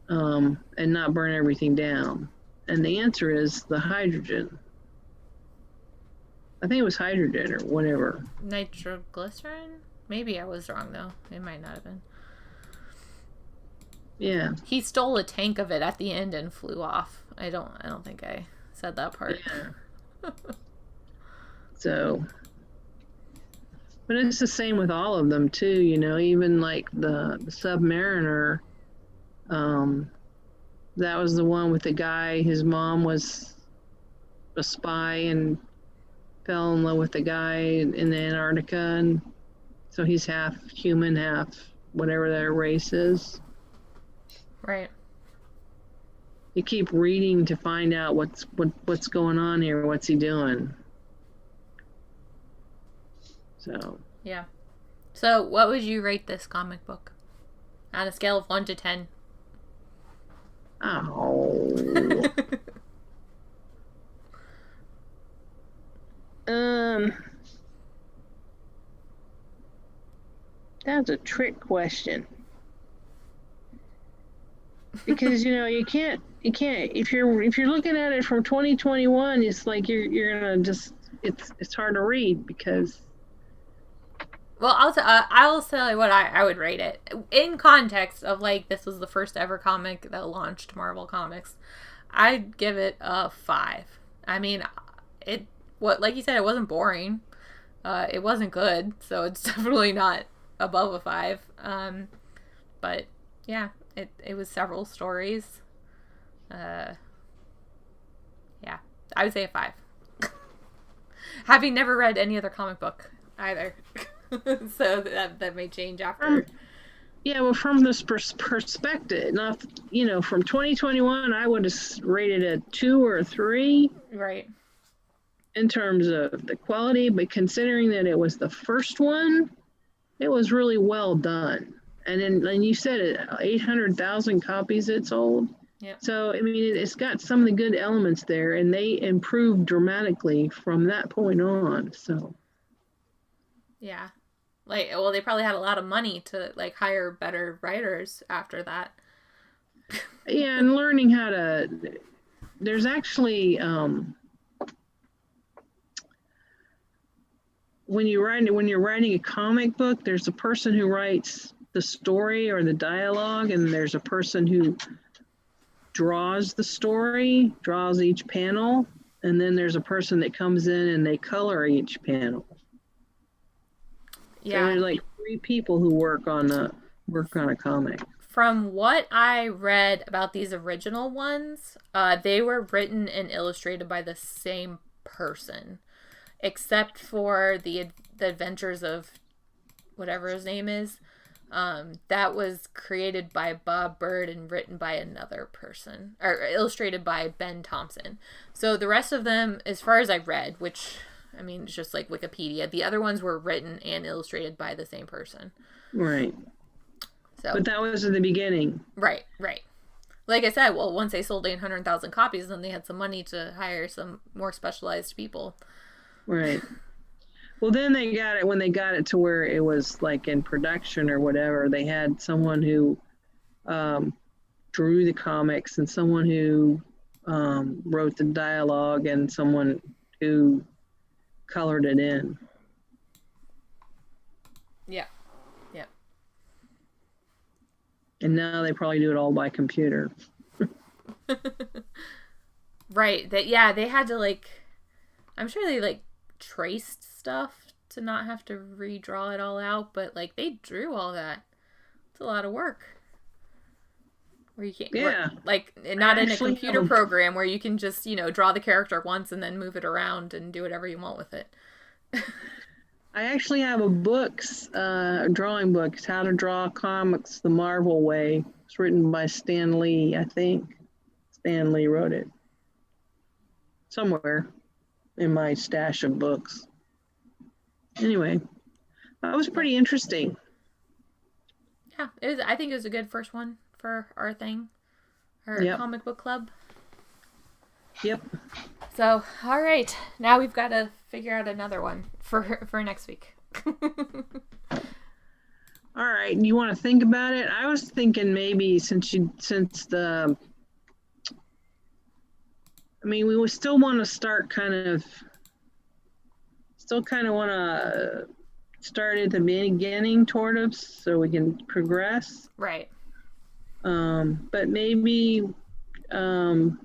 and not burn everything down? And the answer is the hydrogen. I think it was hydrogen or whatever. Nitroglycerin? Maybe I was wrong though. It might not have been. Yeah. He stole a tank of it at the end and flew off. I don't think I said that part. Yeah. So, but it's the same with all of them too, even like the Submariner, That was the one with the guy. His mom was a spy and fell in love with the guy in the Antarctica, and so he's half human, half whatever their race is. Right. You keep reading to find out what's going on here. What's he doing? So. Yeah. So, what would you rate this comic book on a scale of 1 to 10? Oh. That's a trick question. Because you can't if you're looking at it from 2021, it's like you're gonna just it's hard to read because. Well, I'll tell you what I would rate it in context of like this was the first ever comic that launched Marvel Comics. I'd give it a 5. I mean, like you said, it wasn't boring. It wasn't good, so it's definitely not above a 5. But yeah, it was several stories. Yeah, I would say a 5. Having never read any other comic book either. So that may change after. Yeah, well, from this perspective, not from 2021, I would have rated it 2 or 3. Right. In terms of the quality, but considering that it was the first one, it was really well done. And you said it, 800,000 copies it sold. Yeah. So I mean, it's got some of the good elements there, and they improved dramatically from that point on. So. Yeah. Well, they probably had a lot of money to like hire better writers after that. Yeah, and learning how to. There's actually when you're writing a comic book, there's a person who writes the story or the dialogue, and there's a person who draws the story, draws each panel, and then there's a person that comes in and they color each panel. Yeah, so there's like 3 people who work on a comic. From what I read about these original ones, they were written and illustrated by the same person, except for the adventures of whatever his name is. That was created by Bob Bird and written by another person, or illustrated by Ben Thompson. So the rest of them, as far as I read, which I mean, it's just like Wikipedia. The other ones were written and illustrated by the same person. Right. So, but that was in the beginning. Right. Like I said, well, once they sold 800,000 copies, then they had some money to hire some more specialized people. Right. Well, then when they got it to where it was like in production or whatever, they had someone who drew the comics and someone who wrote the dialogue and someone who colored it in. Yeah. And now they probably do it all by computer. Right. They had to I'm sure they traced stuff to not have to redraw it all out, but they drew all that. It's a lot of work. Where you can't, not in a computer program where you can just, draw the character once and then move it around and do whatever you want with it. I actually have a drawing book, It's How to Draw Comics the Marvel Way. It's written by Stan Lee, I think. Stan Lee wrote it. Somewhere in my stash of books. Anyway, that was pretty interesting. Yeah, I think it was a good first one for our thing, our comic book club. Yep. So, all right, now we've got to figure out another one for next week. All right, you want to think about it? I was thinking maybe we would still want to start want to start at the beginning toward us so we can progress. Right. But maybe, I'm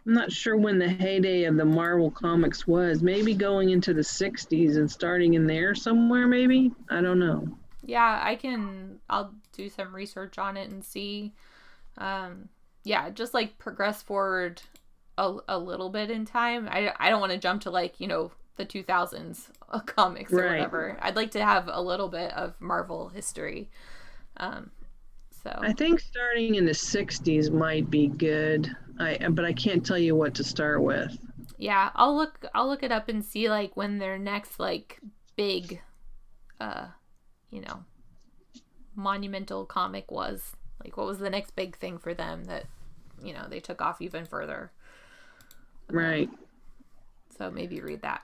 not sure when the heyday of the Marvel Comics was. Maybe going into the 60s and starting in there somewhere, maybe? I don't know. Yeah, I'll do some research on it and see. Yeah, just like progress forward a little bit in time. I don't want to jump to like, you know, the 2000s comics or whatever. I'd like to have a little bit of Marvel history. So I think starting in the 60s might be good. But I can't tell you what to start with. yeah, I'll look it up and see like when their next like big you know, monumental comic was. Like what was the next big thing for them that, you know, they took off even further. Right. So maybe read that.